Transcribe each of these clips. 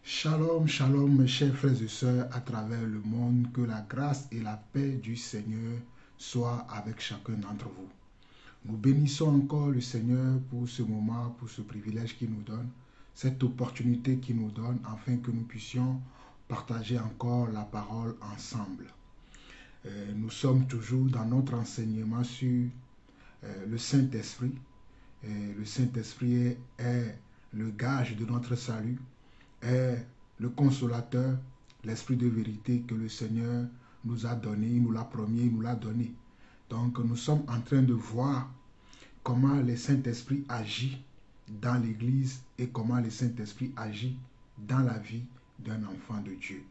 Shalom, shalom mes chers frères et sœurs à travers le monde, que la grâce et la paix du Seigneur soient avec chacun d'entre vous. Nous bénissons encore le Seigneur pour ce moment, pour ce privilège qu'il nous donne, cette opportunité qu'il nous donne afin que nous puissions partager encore la parole ensemble. Nous sommes toujours dans notre enseignement sur le Saint-Esprit. Le Saint-Esprit est le gage de notre salut, est le consolateur, l'esprit de vérité que le Seigneur nous a donné, il nous l'a promis, il nous l'a donné. Donc nous sommes en train de voir comment le Saint-Esprit agit dans l'Église et comment le Saint-Esprit agit dans la vie d'un enfant de Dieu.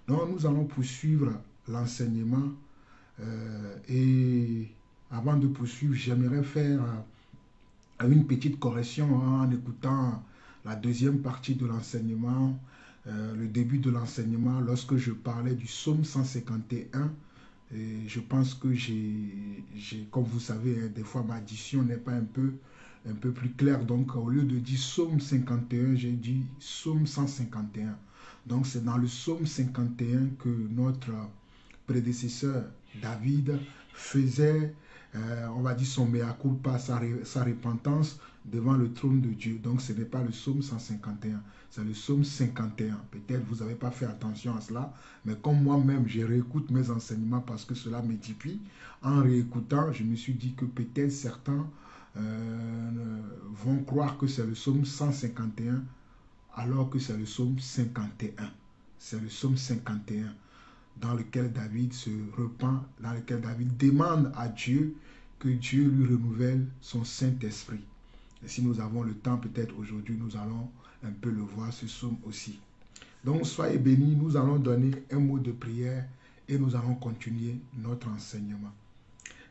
Donc nous allons poursuivre l'enseignement et avant de poursuivre, j'aimerais faire une petite correction en écoutant la deuxième partie de l'enseignement, le début de l'enseignement, lorsque je parlais du psaume 151. Et je pense que comme vous savez, des fois ma diction n'est pas un peu plus claire. Donc au lieu de dire psaume 51, j'ai dit psaume 151. Donc c'est dans le psaume 51 que notre prédécesseur David faisait, on va dire son mea culpa, sa repentance devant le trône de Dieu. Donc ce n'est pas le psaume 151, c'est le psaume 51. Peut-être vous n'avez pas fait attention à cela, mais comme moi-même je réécoute mes enseignements parce que cela m'édifie, en réécoutant, je me suis dit que peut-être certains vont croire que c'est le psaume 151 alors que c'est le psaume 51. C'est le psaume 51 dans lequel David se repent, dans lequel David demande à Dieu que Dieu lui renouvelle son Saint-Esprit. Et si nous avons le temps, peut-être aujourd'hui, nous allons un peu le voir, ce psaume aussi. Donc, soyez bénis, nous allons donner un mot de prière et nous allons continuer notre enseignement.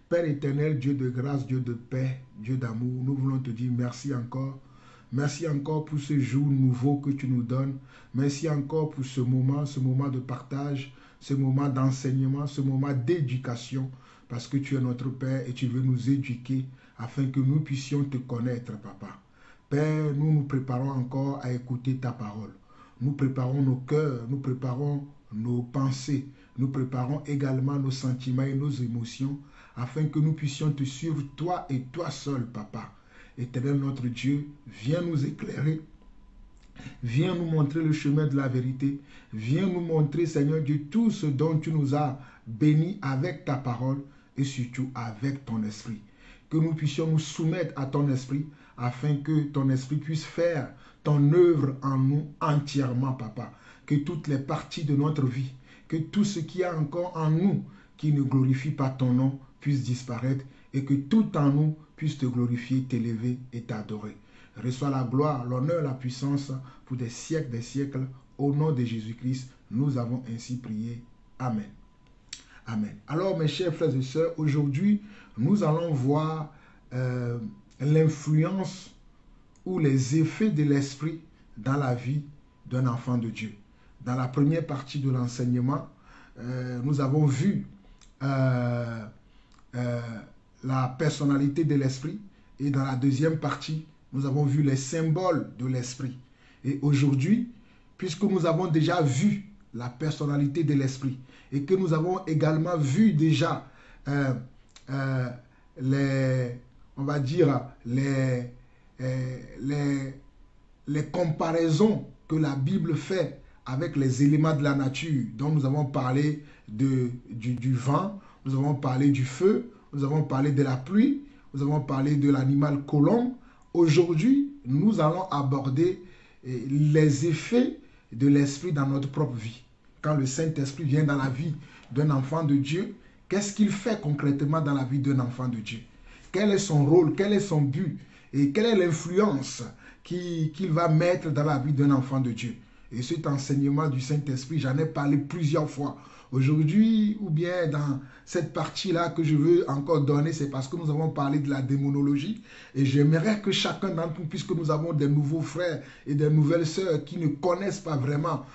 Père éternel, Dieu de grâce, Dieu de paix, Dieu d'amour, nous voulons te dire merci encore. Merci encore pour ce jour nouveau que tu nous donnes. Merci encore pour ce moment de partage, ce moment d'enseignement, ce moment d'éducation, parce que tu es notre Père et tu veux nous éduquer afin que nous puissions te connaître, Papa. Père, nous nous préparons encore à écouter ta parole. Nous préparons nos cœurs, nous préparons nos pensées, nous préparons également nos sentiments et nos émotions afin que nous puissions te suivre, toi et toi seul, Papa. Éternel notre Dieu, viens nous éclairer. Viens nous montrer le chemin de la vérité. Viens nous montrer, Seigneur Dieu, tout ce dont tu nous as bénis avec ta parole et surtout avec ton esprit. Que nous puissions nous soumettre à ton esprit afin que ton esprit puisse faire ton œuvre en nous entièrement, Papa. Que toutes les parties de notre vie, que tout ce qu'il y a encore en nous qui ne glorifie pas ton nom puisse disparaître et que tout en nous puisse te glorifier, t'élever et t'adorer. Reçois la gloire, l'honneur, la puissance pour des siècles. Au nom de Jésus-Christ, nous avons ainsi prié. Amen. Amen. Alors, mes chers frères et sœurs, aujourd'hui, nous allons voir l'influence ou les effets de l'esprit dans la vie d'un enfant de Dieu. Dans la première partie de l'enseignement, nous avons vu la personnalité de l'esprit et dans la deuxième partie, nous avons vu les symboles de l'esprit. Et aujourd'hui, puisque nous avons déjà vu la personnalité de l'esprit et que nous avons également vu déjà on va dire, les comparaisons que la Bible fait avec les éléments de la nature, dont nous avons parlé du vent, nous avons parlé du feu, nous avons parlé de la pluie, nous avons parlé de l'animal colombe. Aujourd'hui, nous allons aborder les effets de l'esprit dans notre propre vie. Quand le Saint-Esprit vient dans la vie d'un enfant de Dieu, qu'est-ce qu'il fait concrètement dans la vie d'un enfant de Dieu? Quel est son rôle? Quel est son but? Et quelle est l'influence qu'il va mettre dans la vie d'un enfant de Dieu? Et cet enseignement du Saint-Esprit, j'en ai parlé plusieurs fois. Aujourd'hui, ou bien dans cette partie-là que je veux encore donner, c'est parce que nous avons parlé de la démonologie. Et j'aimerais que chacun d'entre nous, puisque nous avons des nouveaux frères et des nouvelles sœurs qui ne connaissent pas vraiment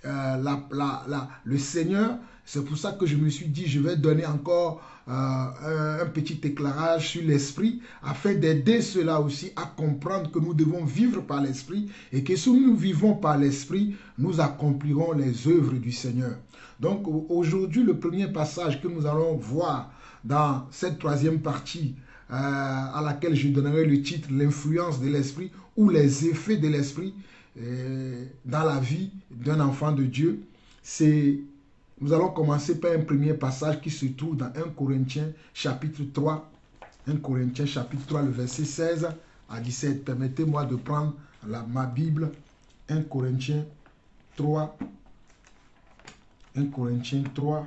le Seigneur. C'est pour ça que je me suis dit, je vais donner encore un petit éclairage sur l'esprit, afin d'aider ceux-là aussi à comprendre que nous devons vivre par l'esprit, et que si nous vivons par l'esprit, nous accomplirons les œuvres du Seigneur. Donc aujourd'hui, le premier passage que nous allons voir dans cette troisième partie, à laquelle je donnerai le titre « L'influence de l'esprit » ou les effets de l'esprit dans la vie d'un enfant de Dieu, nous allons commencer par un premier passage qui se trouve dans 1 Corinthiens chapitre 3. 1 Corinthiens chapitre 3, le verset 16 à 17. Permettez-moi de prendre ma Bible. 1 Corinthiens 3. 1 Corinthiens 3.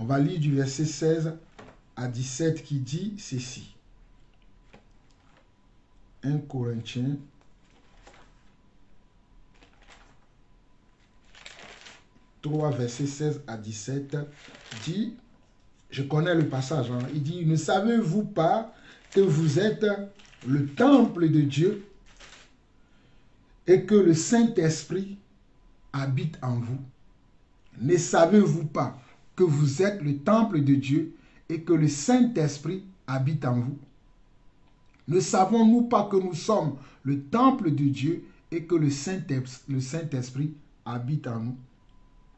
On va lire du verset 16 à 17 qui dit ceci. 1 Corinthiens 3, verset 16 à 17 dit, je connais le passage, hein, il dit, ne savez-vous pas que vous êtes le temple de Dieu et que le Saint-Esprit habite en vous? Ne savez-vous pas que vous êtes le temple de Dieu et que le Saint-Esprit habite en vous? Ne savons-nous pas que nous sommes le temple de Dieu et que le Saint-Esprit habite en nous?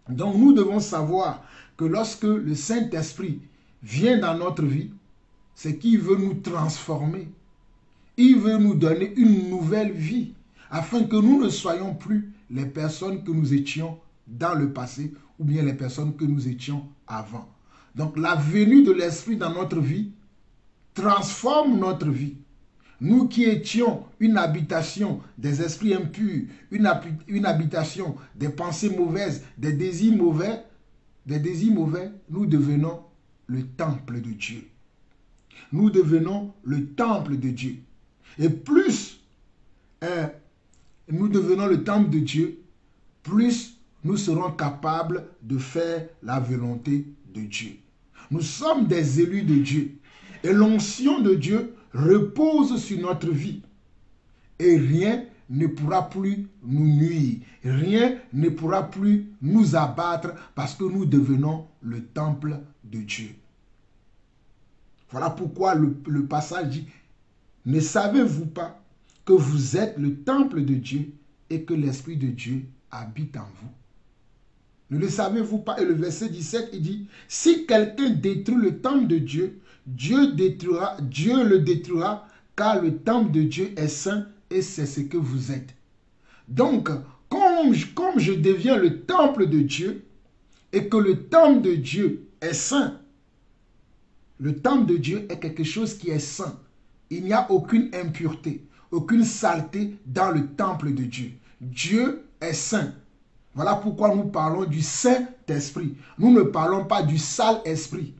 Donc nous devons savoir que lorsque le Saint-Esprit vient dans notre vie, c'est qu'il veut nous transformer. Il veut nous donner une nouvelle vie, afin que nous ne soyons plus les personnes que nous étions dans le passé, ou bien les personnes que nous étions avant. Donc la venue de l'Esprit dans notre vie transforme notre vie. Nous qui étions une habitation des esprits impurs, une habitation des pensées mauvaises, des désirs mauvais, nous devenons le temple de Dieu. Nous devenons le temple de Dieu. Et plus nous devenons le temple de Dieu, plus nous serons capables de faire la volonté de Dieu. Nous sommes des élus de Dieu. Et l'onction de Dieu repose sur notre vie. Et rien ne pourra plus nous nuire. Rien ne pourra plus nous abattre parce que nous devenons le temple de Dieu. Voilà pourquoi le passage dit, ne savez-vous pas que vous êtes le temple de Dieu et que l'Esprit de Dieu habite en vous? Ne le savez-vous pas? Et le verset 17, il dit, si quelqu'un détruit le temple de Dieu, Dieu le détruira, car le temple de Dieu est saint et c'est ce que vous êtes. Donc, comme je deviens le temple de Dieu et que le temple de Dieu est saint, le temple de Dieu est quelque chose qui est saint. Il n'y a aucune impureté, aucune saleté dans le temple de Dieu. Dieu est saint. Voilà pourquoi nous parlons du Saint-Esprit. Nous ne parlons pas du sale esprit.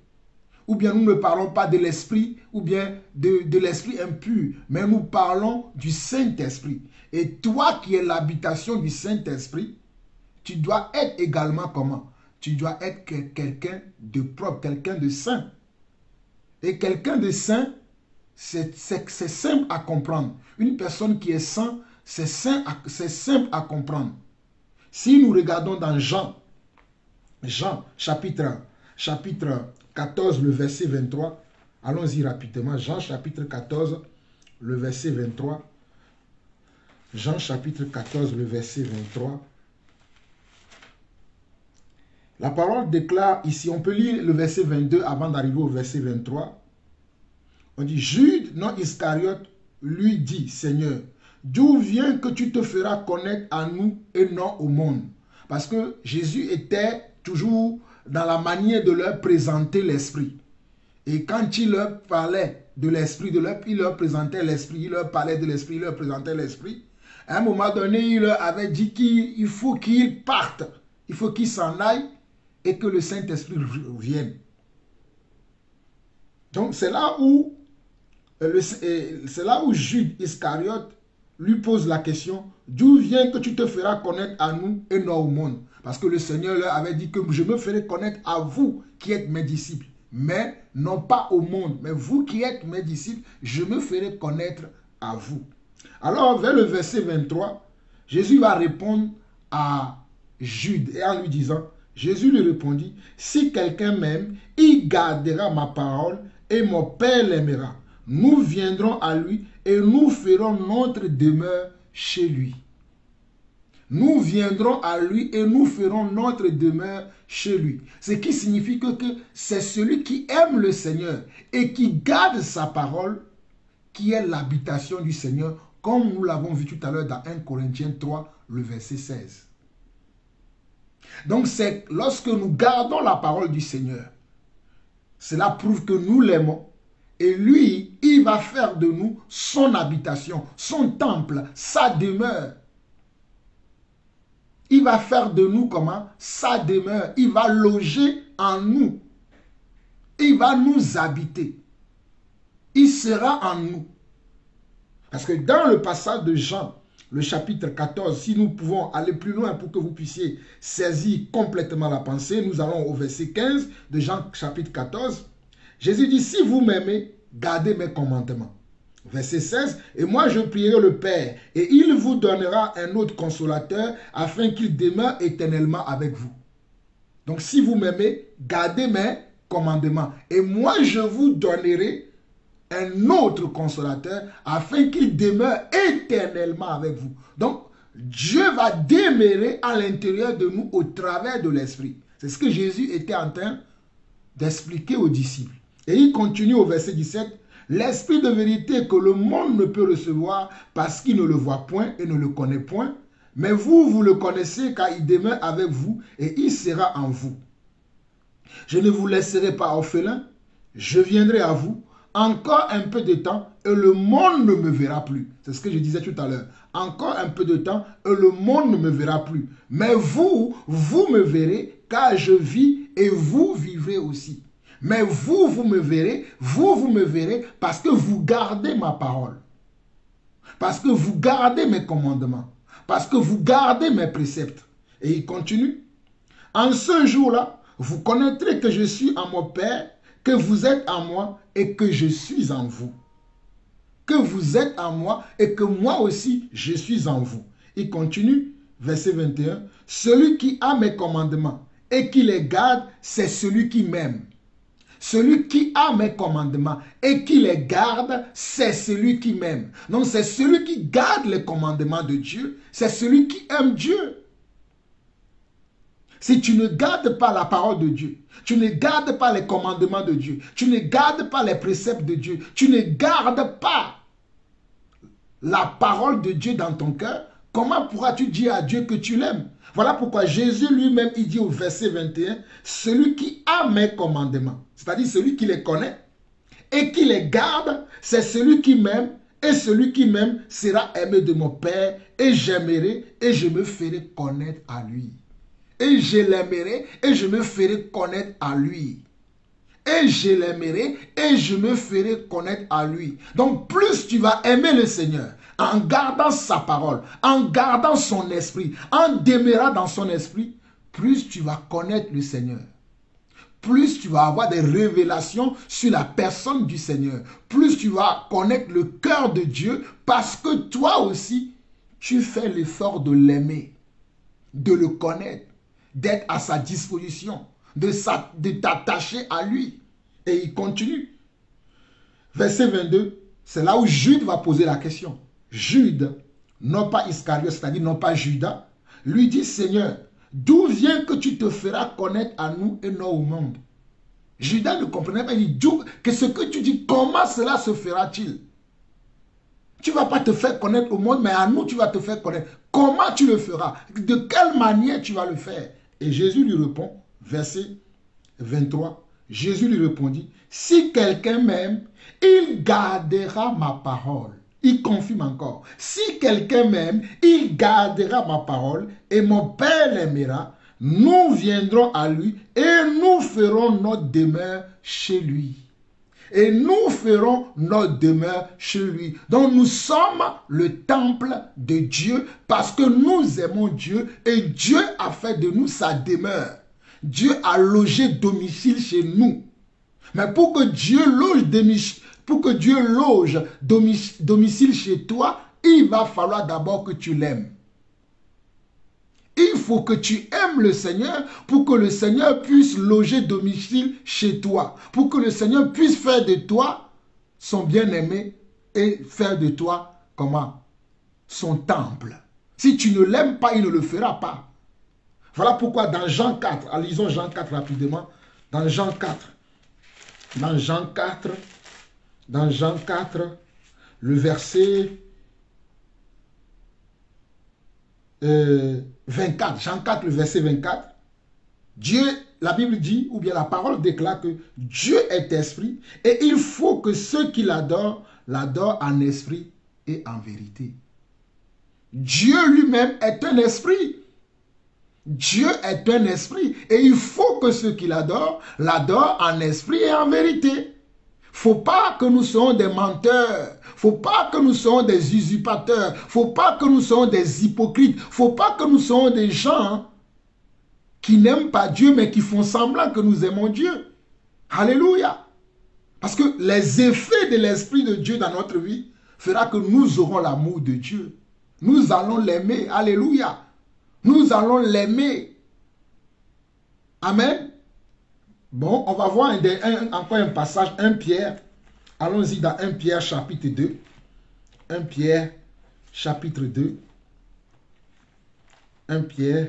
Ou bien nous ne parlons pas de l'esprit, ou bien de l'esprit impur. Mais nous parlons du Saint-Esprit. Et toi qui es l'habitation du Saint-Esprit, tu dois être également comment? Tu dois être quelqu'un de propre, quelqu'un de saint. Et quelqu'un de saint, c'est simple à comprendre. Une personne qui est saint, c'est simple à comprendre. Si nous regardons dans Jean chapitre 14, le verset 23, allons-y rapidement. Jean chapitre 14, le verset 23. Jean chapitre 14, le verset 23. La parole déclare ici, on peut lire le verset 22 avant d'arriver au verset 23. On dit, Jude, non Iscariote, lui dit, Seigneur, d'où vient que tu te feras connaître à nous et non au monde? Parce que Jésus était toujours dans la manière de leur présenter l'esprit. Et quand il leur parlait de l'esprit, il leur présentait l'esprit, il leur parlait de l'esprit, il leur présentait l'esprit. À un moment donné, il leur avait dit qu'il faut qu'ils partent, il faut qu'ils s'en aillent et que le Saint-Esprit vienne. Donc c'est là où Jude Iscariote lui pose la question, d'où vient que tu te feras connaître à nous et non au monde? Parce que le Seigneur leur avait dit que je me ferai connaître à vous qui êtes mes disciples, mais non pas au monde, mais vous qui êtes mes disciples, je me ferai connaître à vous. Alors vers le verset 23, Jésus va répondre à Jude et en lui disant, Jésus lui répondit, si quelqu'un m'aime, il gardera ma parole et mon Père l'aimera. Nous viendrons à lui et nous ferons notre demeure chez lui. Nous viendrons à lui et nous ferons notre demeure chez lui. Ce qui signifie que c'est celui qui aime le Seigneur et qui garde sa parole qui est l'habitation du Seigneur, comme nous l'avons vu tout à l'heure dans 1 Corinthiens 3, le verset 16. Donc c'est lorsque nous gardons la parole du Seigneur, cela prouve que nous l'aimons et lui, il va faire de nous son habitation, son temple, sa demeure. Il va faire de nous comment? Sa demeure. Il va loger en nous. Il va nous habiter. Il sera en nous. Parce que dans le passage de Jean, le chapitre 14, si nous pouvons aller plus loin pour que vous puissiez saisir complètement la pensée, nous allons au verset 15 de Jean chapitre 14. Jésus dit, si vous m'aimez, gardez mes commandements. Verset 16, et moi je prierai le Père, et il vous donnera un autre consolateur, afin qu'il demeure éternellement avec vous. Donc si vous m'aimez, gardez mes commandements, et moi je vous donnerai un autre consolateur, afin qu'il demeure éternellement avec vous. Donc Dieu va demeurer à l'intérieur de nous au travers de l'Esprit. C'est ce que Jésus était en train d'expliquer aux disciples. Et il continue au verset 17, l'Esprit de vérité que le monde ne peut recevoir parce qu'il ne le voit point et ne le connaît point. Mais vous, vous le connaissez car il demeure avec vous et il sera en vous. Je ne vous laisserai pas orphelin, je viendrai à vous. Encore un peu de temps et le monde ne me verra plus. C'est ce que je disais tout à l'heure. Encore un peu de temps et le monde ne me verra plus. Mais vous, vous me verrez car je vis et vous vivrez aussi. Mais vous, vous me verrez parce que vous gardez ma parole. Parce que vous gardez mes commandements. Parce que vous gardez mes préceptes. Et il continue. En ce jour-là, vous connaîtrez que je suis en mon Père, que vous êtes en moi et que je suis en vous. Que vous êtes en moi et que moi aussi je suis en vous. Il continue, verset 21. Celui qui a mes commandements et qui les garde, c'est celui qui m'aime. Celui qui a mes commandements et qui les garde, c'est celui qui m'aime. Donc c'est celui qui garde les commandements de Dieu, c'est celui qui aime Dieu. Si tu ne gardes pas la parole de Dieu, tu ne gardes pas les commandements de Dieu, tu ne gardes pas les préceptes de Dieu, tu ne gardes pas la parole de Dieu dans ton cœur, comment pourras-tu dire à Dieu que tu l'aimes? Voilà pourquoi Jésus lui-même, il dit au verset 21, celui qui a mes commandements, c'est-à-dire celui qui les connaît et qui les garde, c'est celui qui m'aime, et celui qui m'aime sera aimé de mon Père, et j'aimerai et je me ferai connaître à lui. Et je l'aimerai et je me ferai connaître à lui. Et je l'aimerai et je me ferai connaître à lui. Donc plus tu vas aimer le Seigneur, en gardant sa parole, en gardant son esprit, en demeurant dans son esprit, plus tu vas connaître le Seigneur. Plus tu vas avoir des révélations sur la personne du Seigneur. Plus tu vas connaître le cœur de Dieu parce que toi aussi, tu fais l'effort de l'aimer, de le connaître, d'être à sa disposition, de t'attacher à lui. Et il continue. Verset 22, c'est là où Jude va poser la question. Jude, non pas Iscariote, c'est-à-dire non pas Judas, lui dit, Seigneur, d'où vient que tu te feras connaître à nous et non au monde? Judas ne comprenait pas, il dit, que ce que tu dis, comment cela se fera-t-il? Tu ne vas pas te faire connaître au monde, mais à nous, tu vas te faire connaître. Comment tu le feras? De quelle manière tu vas le faire? Et Jésus lui répond, verset 23, Jésus lui répondit, si quelqu'un m'aime, il gardera ma parole. Il confirme encore, si quelqu'un m'aime, il gardera ma parole et mon Père l'aimera. Nous viendrons à lui et nous ferons notre demeure chez lui. Et nous ferons notre demeure chez lui. Donc nous sommes le temple de Dieu parce que nous aimons Dieu et Dieu a fait de nous sa demeure. Dieu a logé domicile chez nous. Mais pour que Dieu loge domicile chez toi, il va falloir d'abord que tu l'aimes. Il faut que tu aimes le Seigneur pour que le Seigneur puisse loger domicile chez toi. Pour que le Seigneur puisse faire de toi son bien-aimé et faire de toi, comment? Son temple. Si tu ne l'aimes pas, il ne le fera pas. Voilà pourquoi dans Jean 4, lisons Jean 4 rapidement, dans Jean 4, le verset 24, Jean 4, le verset 24, Dieu, la Bible dit, ou bien la parole déclare que Dieu est esprit et il faut que ceux qui l'adorent, l'adorent en esprit et en vérité. Dieu lui-même est un esprit. Dieu est un esprit et il faut que ceux qui l'adorent, l'adorent en esprit et en vérité. Faut pas que nous soyons des menteurs. Faut pas que nous soyons des usurpateurs. Faut pas que nous soyons des hypocrites. Faut pas que nous soyons des gens qui n'aiment pas Dieu mais qui font semblant que nous aimons Dieu. Alléluia. Parce que les effets de l'Esprit de Dieu dans notre vie fera que nous aurons l'amour de Dieu. Nous allons l'aimer. Alléluia. Nous allons l'aimer. Amen. Bon, on va voir encore un passage, 1 Pierre. Allons-y dans 1 Pierre chapitre 2. 1 Pierre chapitre 2. 1 Pierre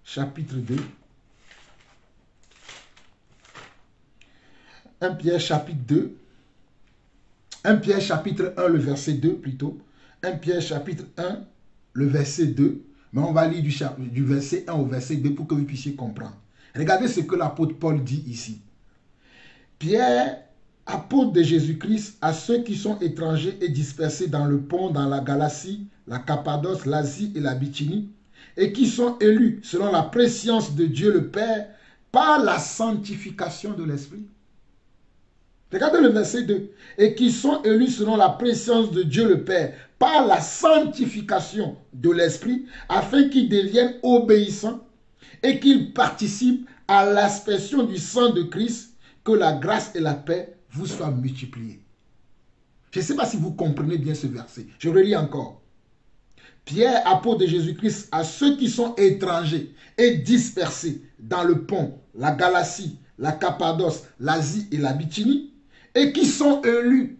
chapitre 2. 1 Pierre chapitre 2. 1 Pierre chapitre 1, le verset 2 plutôt. 1 Pierre chapitre 1, le verset 2. Mais on va lire du verset 1 au verset 2 pour que vous puissiez comprendre. Regardez ce que l'apôtre Paul dit ici. Pierre, apôtre de Jésus-Christ, à ceux qui sont étrangers et dispersés dans le pont, dans la Galatie, la Cappadoce, l'Asie et la Bithynie, et qui sont élus selon la prescience de Dieu le Père, par la sanctification de l'Esprit. Regardez le verset 2. Et qui sont élus selon la prescience de Dieu le Père, par la sanctification de l'Esprit, afin qu'ils deviennent obéissants et qu'ils participent à l'aspersion du sang de Christ, que la grâce et la paix vous soient multipliées. Je ne sais pas si vous comprenez bien ce verset. Je relis encore. Pierre, apôtre de Jésus-Christ, à ceux qui sont étrangers et dispersés dans le pont, la Galatie, la Cappadoce, l'Asie et la Bithynie, et qui sont élus.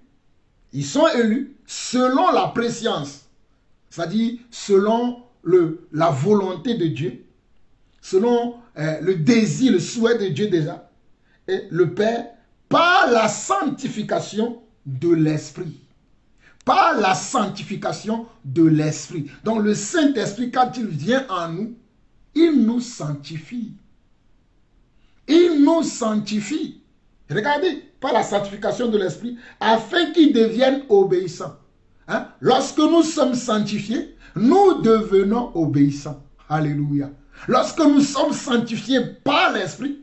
Ils sont élus selon la prescience, c'est-à-dire selon la volonté de Dieu, selon le désir, le souhait de Dieu déjà, et le Père, par la sanctification de l'Esprit. Par la sanctification de l'Esprit. Donc le Saint-Esprit, quand il vient en nous, il nous sanctifie. Il nous sanctifie. Regardez, par la sanctification de l'Esprit, afin qu'ils deviennent obéissants. Hein? Lorsque nous sommes sanctifiés, nous devenons obéissants. Alléluia. Lorsque nous sommes sanctifiés par l'Esprit,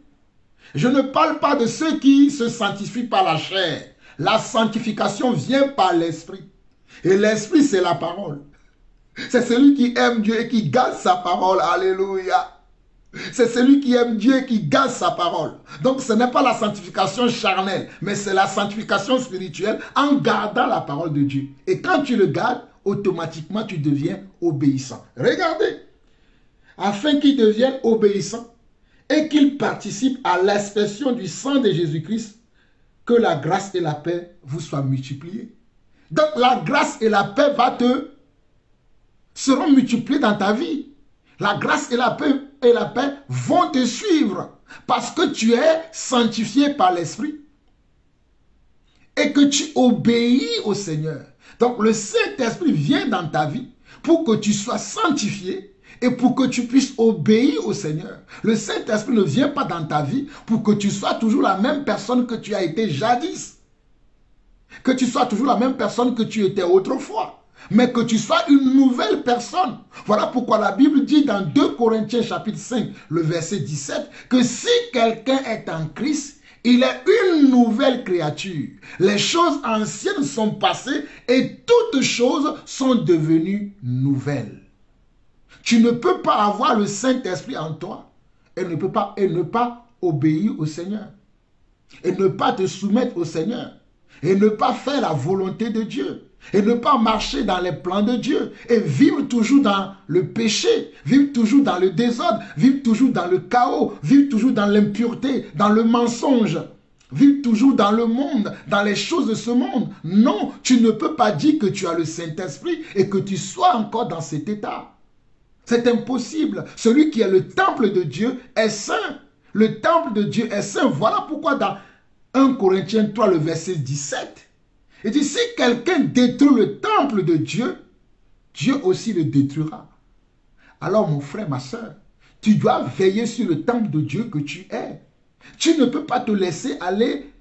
je ne parle pas de ceux qui se sanctifient par la chair. La sanctification vient par l'Esprit. Et l'Esprit, c'est la parole. C'est celui qui aime Dieu et qui garde sa parole. Alléluia. C'est celui qui aime Dieu et qui garde sa parole. Donc ce n'est pas la sanctification charnelle, mais c'est la sanctification spirituelle en gardant la parole de Dieu. Et quand tu le gardes, automatiquement tu deviens obéissant. Regardez. Afin qu'ils deviennent obéissants et qu'ils participent à l'aspersion du sang de Jésus-Christ, que la grâce et la paix vous soient multipliées. Donc la grâce et la paix seront multipliées dans ta vie. La grâce et la paix vont te suivre parce que tu es sanctifié par l'Esprit et que tu obéis au Seigneur. Donc le Saint-Esprit vient dans ta vie pour que tu sois sanctifié et pour que tu puisses obéir au Seigneur. Le Saint-Esprit ne vient pas dans ta vie pour que tu sois toujours la même personne que tu as été jadis. Que tu sois toujours la même personne que tu étais autrefois. Mais que tu sois une nouvelle personne. Voilà pourquoi la Bible dit dans 2 Corinthiens chapitre 5, le verset 17, que si quelqu'un est en Christ, il est une nouvelle créature. Les choses anciennes sont passées et toutes choses sont devenues nouvelles. Tu ne peux pas avoir le Saint-Esprit en toi et ne pas obéir au Seigneur. Et ne pas te soumettre au Seigneur. Et ne pas faire la volonté de Dieu. et ne pas marcher dans les plans de Dieu et vivre toujours dans le péché, vivre toujours dans le désordre, vivre toujours dans le chaos, vivre toujours dans l'impureté, dans le mensonge, vivre toujours dans le monde, dans les choses de ce monde. Non, tu ne peux pas dire que tu as le Saint-Esprit et que tu sois encore dans cet état. C'est impossible. Celui qui est le temple de Dieu est saint. Le temple de Dieu est saint. Voilà pourquoi dans 1 Corinthiens 3, le verset 17, il dit, si quelqu'un détruit le temple de Dieu, Dieu aussi le détruira. Alors mon frère, ma soeur, tu dois veiller sur le temple de Dieu que tu es. Tu ne peux pas te laisser aller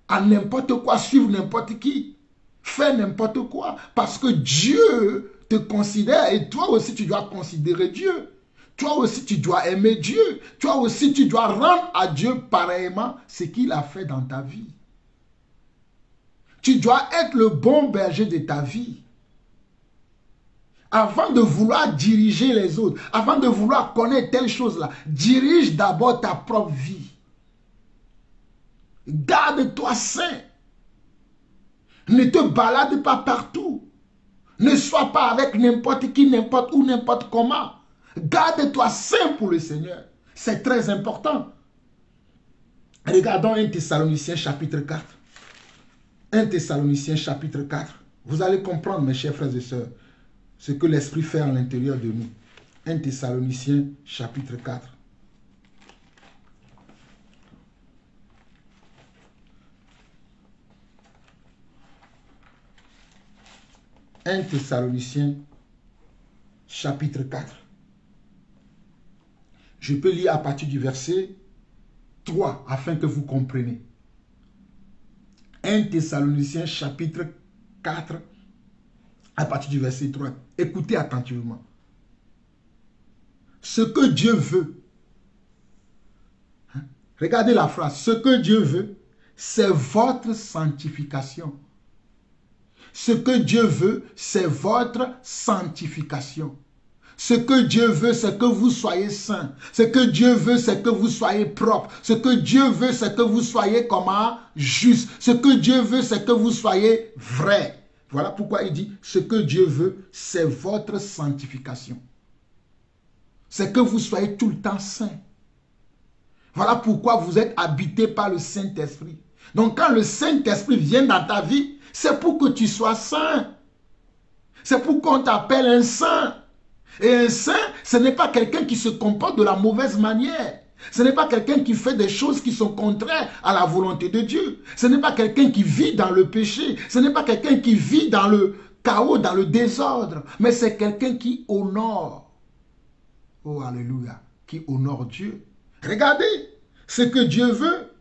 à n'importe quoi, suivre n'importe qui, faire n'importe quoi, parce que Dieu te considère et toi aussi tu dois considérer Dieu. Toi aussi tu dois aimer Dieu. Toi aussi tu dois rendre à Dieu pareillement ce qu'il a fait dans ta vie. Tu dois être le bon berger de ta vie. Avant de vouloir diriger les autres, avant de vouloir connaître telle chose-là, dirige d'abord ta propre vie. Garde-toi sain. Ne te balade pas partout. Ne sois pas avec n'importe qui, n'importe où, n'importe comment. Garde-toi sain pour le Seigneur. C'est très important. Regardons 1 Thessaloniciens chapitre 4. 1 Thessaloniciens chapitre 4. Vous allez comprendre, mes chers frères et sœurs, ce que l'Esprit fait à l'intérieur de nous. 1 Thessaloniciens chapitre 4. « 1 Thessaloniciens, chapitre 4. Je peux lire à partir du verset 3, afin que vous compreniez. 1 Thessaloniciens, chapitre 4, à partir du verset 3. Écoutez attentivement. Ce que Dieu veut, regardez la phrase, ce que Dieu veut, c'est votre sanctification. Ce que Dieu veut, c'est votre sanctification. Ce que Dieu veut, c'est que vous soyez saints. Ce que Dieu veut, c'est que vous soyez propres. Ce que Dieu veut, c'est que vous soyez comment? Juste. Ce que Dieu veut, c'est que vous soyez vrais. Voilà pourquoi il dit, ce que Dieu veut, c'est votre sanctification. C'est que vous soyez tout le temps saints. Voilà pourquoi vous êtes habité par le Saint-Esprit. Donc quand le Saint-Esprit vient dans ta vie, c'est pour que tu sois saint. C'est pour qu'on t'appelle un saint. Et un saint, ce n'est pas quelqu'un qui se comporte de la mauvaise manière. Ce n'est pas quelqu'un qui fait des choses qui sont contraires à la volonté de Dieu. Ce n'est pas quelqu'un qui vit dans le péché. Ce n'est pas quelqu'un qui vit dans le chaos, dans le désordre. Mais c'est quelqu'un qui honore. Oh, alléluia. Qui honore Dieu. Regardez, ce que Dieu veut,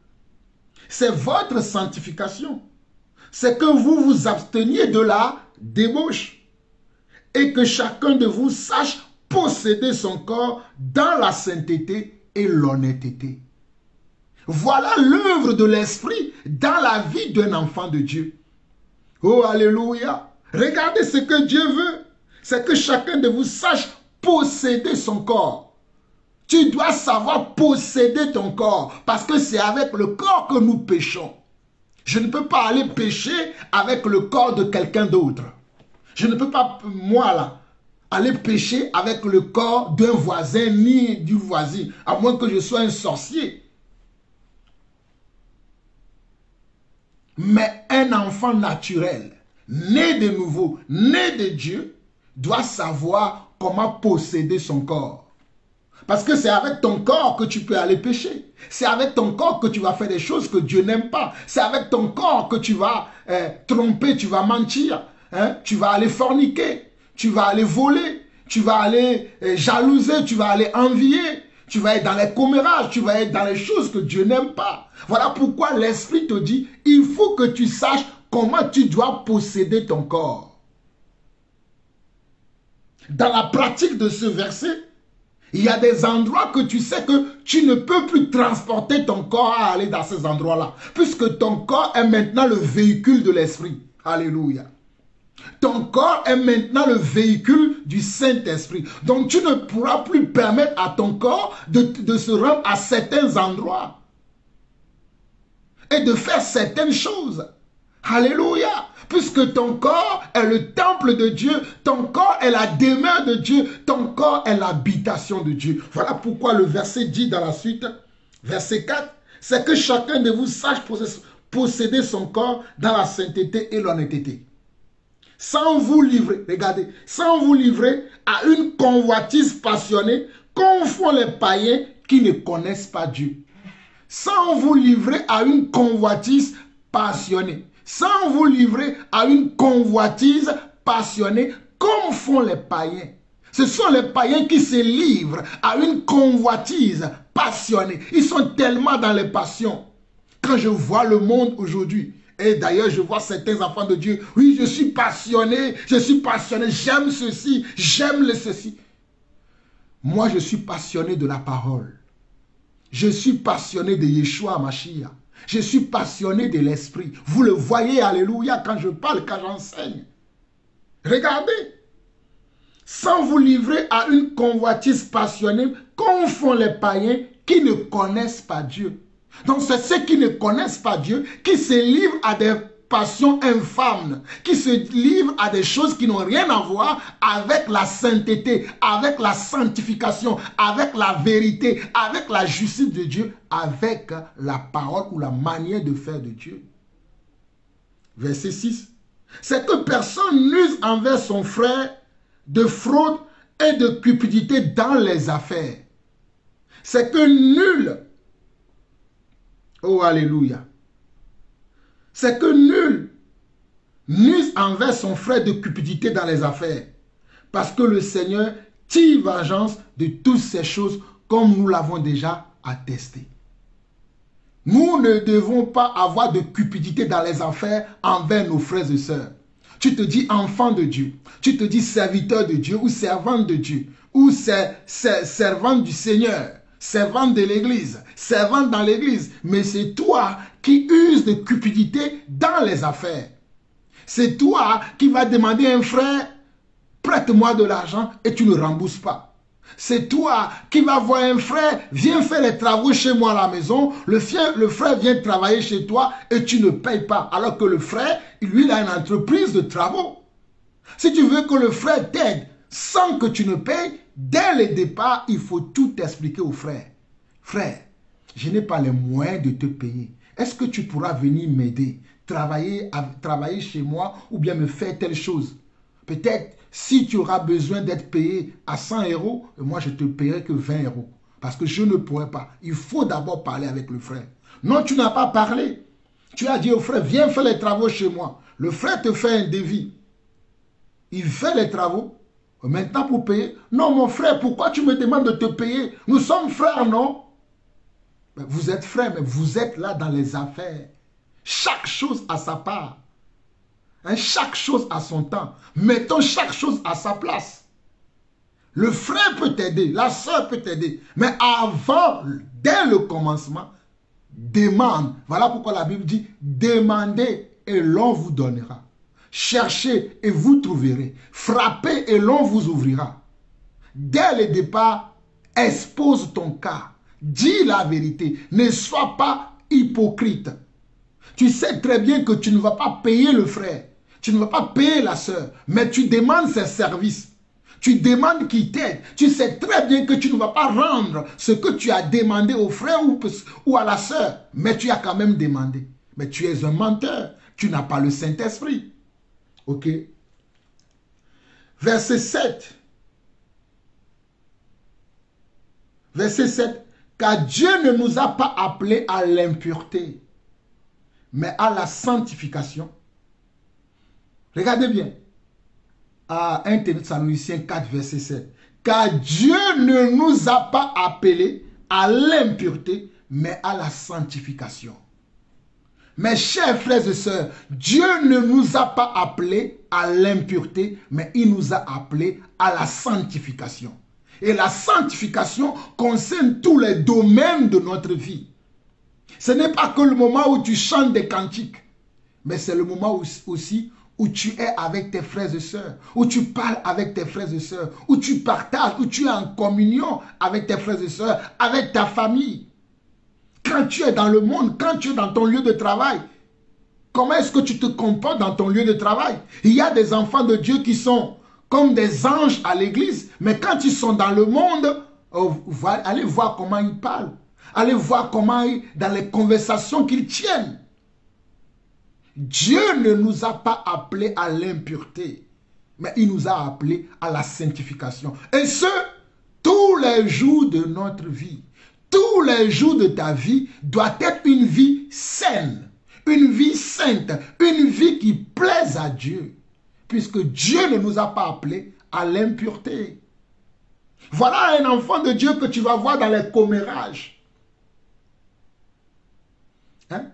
c'est votre sanctification. C'est que vous vous absteniez de la débauche et que chacun de vous sache posséder son corps dans la sainteté et l'honnêteté. Voilà l'œuvre de l'Esprit dans la vie d'un enfant de Dieu. Oh, alléluia! Regardez ce que Dieu veut. C'est que chacun de vous sache posséder son corps. Tu dois savoir posséder ton corps parce que c'est avec le corps que nous péchons. Je ne peux pas aller pécher avec le corps de quelqu'un d'autre. Je ne peux pas, moi là, aller pécher avec le corps d'un voisin ni d'une voisine, à moins que je sois un sorcier. Mais un enfant naturel, né de nouveau, né de Dieu, doit savoir comment posséder son corps. Parce que c'est avec ton corps que tu peux aller pécher. C'est avec ton corps que tu vas faire des choses que Dieu n'aime pas. C'est avec ton corps que tu vas tromper, tu vas mentir. Tu vas aller forniquer, tu vas aller voler, tu vas aller jalouser, tu vas aller envier. Tu vas être dans les commérages, tu vas être dans les choses que Dieu n'aime pas. Voilà pourquoi l'Esprit te dit, il faut que tu saches comment tu dois posséder ton corps. Dans la pratique de ce verset, il y a des endroits que tu sais que tu ne peux plus transporter ton corps à aller dans ces endroits-là. Puisque ton corps est maintenant le véhicule de l'Esprit. Alléluia. Ton corps est maintenant le véhicule du Saint-Esprit. Donc tu ne pourras plus permettre à ton corps de se rendre à certains endroits. Et de faire certaines choses. Alléluia. Puisque ton corps est le temple de Dieu, ton corps est la demeure de Dieu, ton corps est l'habitation de Dieu. Voilà pourquoi le verset dit dans la suite, verset 4, c'est que chacun de vous sache posséder son corps dans la sainteté et l'honnêteté. Sans vous livrer, regardez, sans vous livrer à une convoitise passionnée, comme font les païens qui ne connaissent pas Dieu. Sans vous livrer à une convoitise passionnée. Sans vous livrer à une convoitise passionnée, comme font les païens. Ce sont les païens qui se livrent à une convoitise passionnée. Ils sont tellement dans les passions. Quand je vois le monde aujourd'hui, et d'ailleurs je vois certains enfants de Dieu, oui, je suis passionné, j'aime ceci, j'aime ceci. Moi, je suis passionné de la parole. Je suis passionné de Yeshua Mashiach. Je suis passionné de l'esprit. Vous le voyez, alléluia, quand je parle, quand j'enseigne. Regardez. Sans vous livrer à une convoitise passionnée, comme font les païens qui ne connaissent pas Dieu. Donc c'est ceux qui ne connaissent pas Dieu, qui se livrent à des passions infâmes, qui se livrent à des choses qui n'ont rien à voir avec la sainteté, avec la sanctification, avec la vérité, avec la justice de Dieu, avec la parole ou la manière de faire de Dieu. Verset 6. C'est que personne n'use envers son frère de fraude et de cupidité dans les affaires. C'est que nul, oh alléluia, c'est que nul n'use envers son frère de cupidité dans les affaires, parce que le Seigneur tire vengeance de toutes ces choses, comme nous l'avons déjà attesté. Nous ne devons pas avoir de cupidité dans les affaires envers nos frères et sœurs. Tu te dis enfant de Dieu, tu te dis serviteur de Dieu ou servante de Dieu, ou servante du Seigneur, servante de l'église, servante dans l'église. Mais c'est toi qui uses de cupidité dans les affaires. C'est toi qui vas demander à un frère, prête-moi de l'argent et tu ne rembourses pas. C'est toi qui vas voir un frère, viens faire les travaux chez moi à la maison, le frère vient travailler chez toi et tu ne payes pas. Alors que le frère, lui, il a une entreprise de travaux. Si tu veux que le frère t'aide sans que tu ne payes, dès le départ, il faut tout expliquer au frère. Frère, je n'ai pas les moyens de te payer. Est-ce que tu pourras venir m'aider, travailler chez moi ou bien me faire telle chose? Peut-être, si tu auras besoin d'être payé à 100 €, moi je te paierai que 20 €. Parce que je ne pourrai pas. Il faut d'abord parler avec le frère. Non, tu n'as pas parlé. Tu as dit au frère, viens faire les travaux chez moi. Le frère te fait un devis. Il fait les travaux. Maintenant pour payer. Non, mon frère, pourquoi tu me demandes de te payer? Nous sommes frères, non? Mais vous êtes frères, mais vous êtes là dans les affaires. Chaque chose a sa part. Hein, chaque chose a son temps. Mettons chaque chose à sa place. Le frère peut t'aider, la soeur peut t'aider. Mais avant, dès le commencement, demande. Voilà pourquoi la Bible dit, demandez et l'on vous donnera. Cherchez et vous trouverez. Frappez et l'on vous ouvrira. Dès le départ, expose ton cas. Dis la vérité. Ne sois pas hypocrite. Tu sais très bien que tu ne vas pas payer le frère. Tu ne vas pas payer la sœur. Mais tu demandes ses services. Tu demandes qu'il t'aide. Tu sais très bien que tu ne vas pas rendre ce que tu as demandé au frère ou à la sœur. Mais tu as quand même demandé. Mais tu es un menteur. Tu n'as pas le Saint-Esprit. Ok? Verset 7. Verset 7. Car Dieu ne nous a pas appelés à l'impureté, mais à la sanctification. Regardez bien. À 1 Thessaloniciens 4, verset 7. Car Dieu ne nous a pas appelés à l'impureté, mais à la sanctification. Mes chers frères et sœurs, Dieu ne nous a pas appelés à l'impureté, mais il nous a appelés à la sanctification. Et la sanctification concerne tous les domaines de notre vie. Ce n'est pas que le moment où tu chantes des cantiques, mais c'est le moment aussi où tu es avec tes frères et sœurs, où tu parles avec tes frères et sœurs, où tu partages, où tu es en communion avec tes frères et sœurs, avec ta famille. Quand tu es dans le monde, quand tu es dans ton lieu de travail, Comment est-ce que tu te comportes dans ton lieu de travail? Il y a des enfants de Dieu qui sont comme des anges à l'église, mais quand ils sont dans le monde, allez voir comment ils parlent. Allez voir comment, dans les conversations qu'ils tiennent. Dieu ne nous a pas appelés à l'impureté, mais il nous a appelés à la sanctification. Et ce, tous les jours de notre vie. Tous les jours de ta vie doit être une vie saine, une vie sainte, une vie qui plaise à Dieu. Puisque Dieu ne nous a pas appelés à l'impureté. Voilà un enfant de Dieu que tu vas voir dans les commérages. Hein?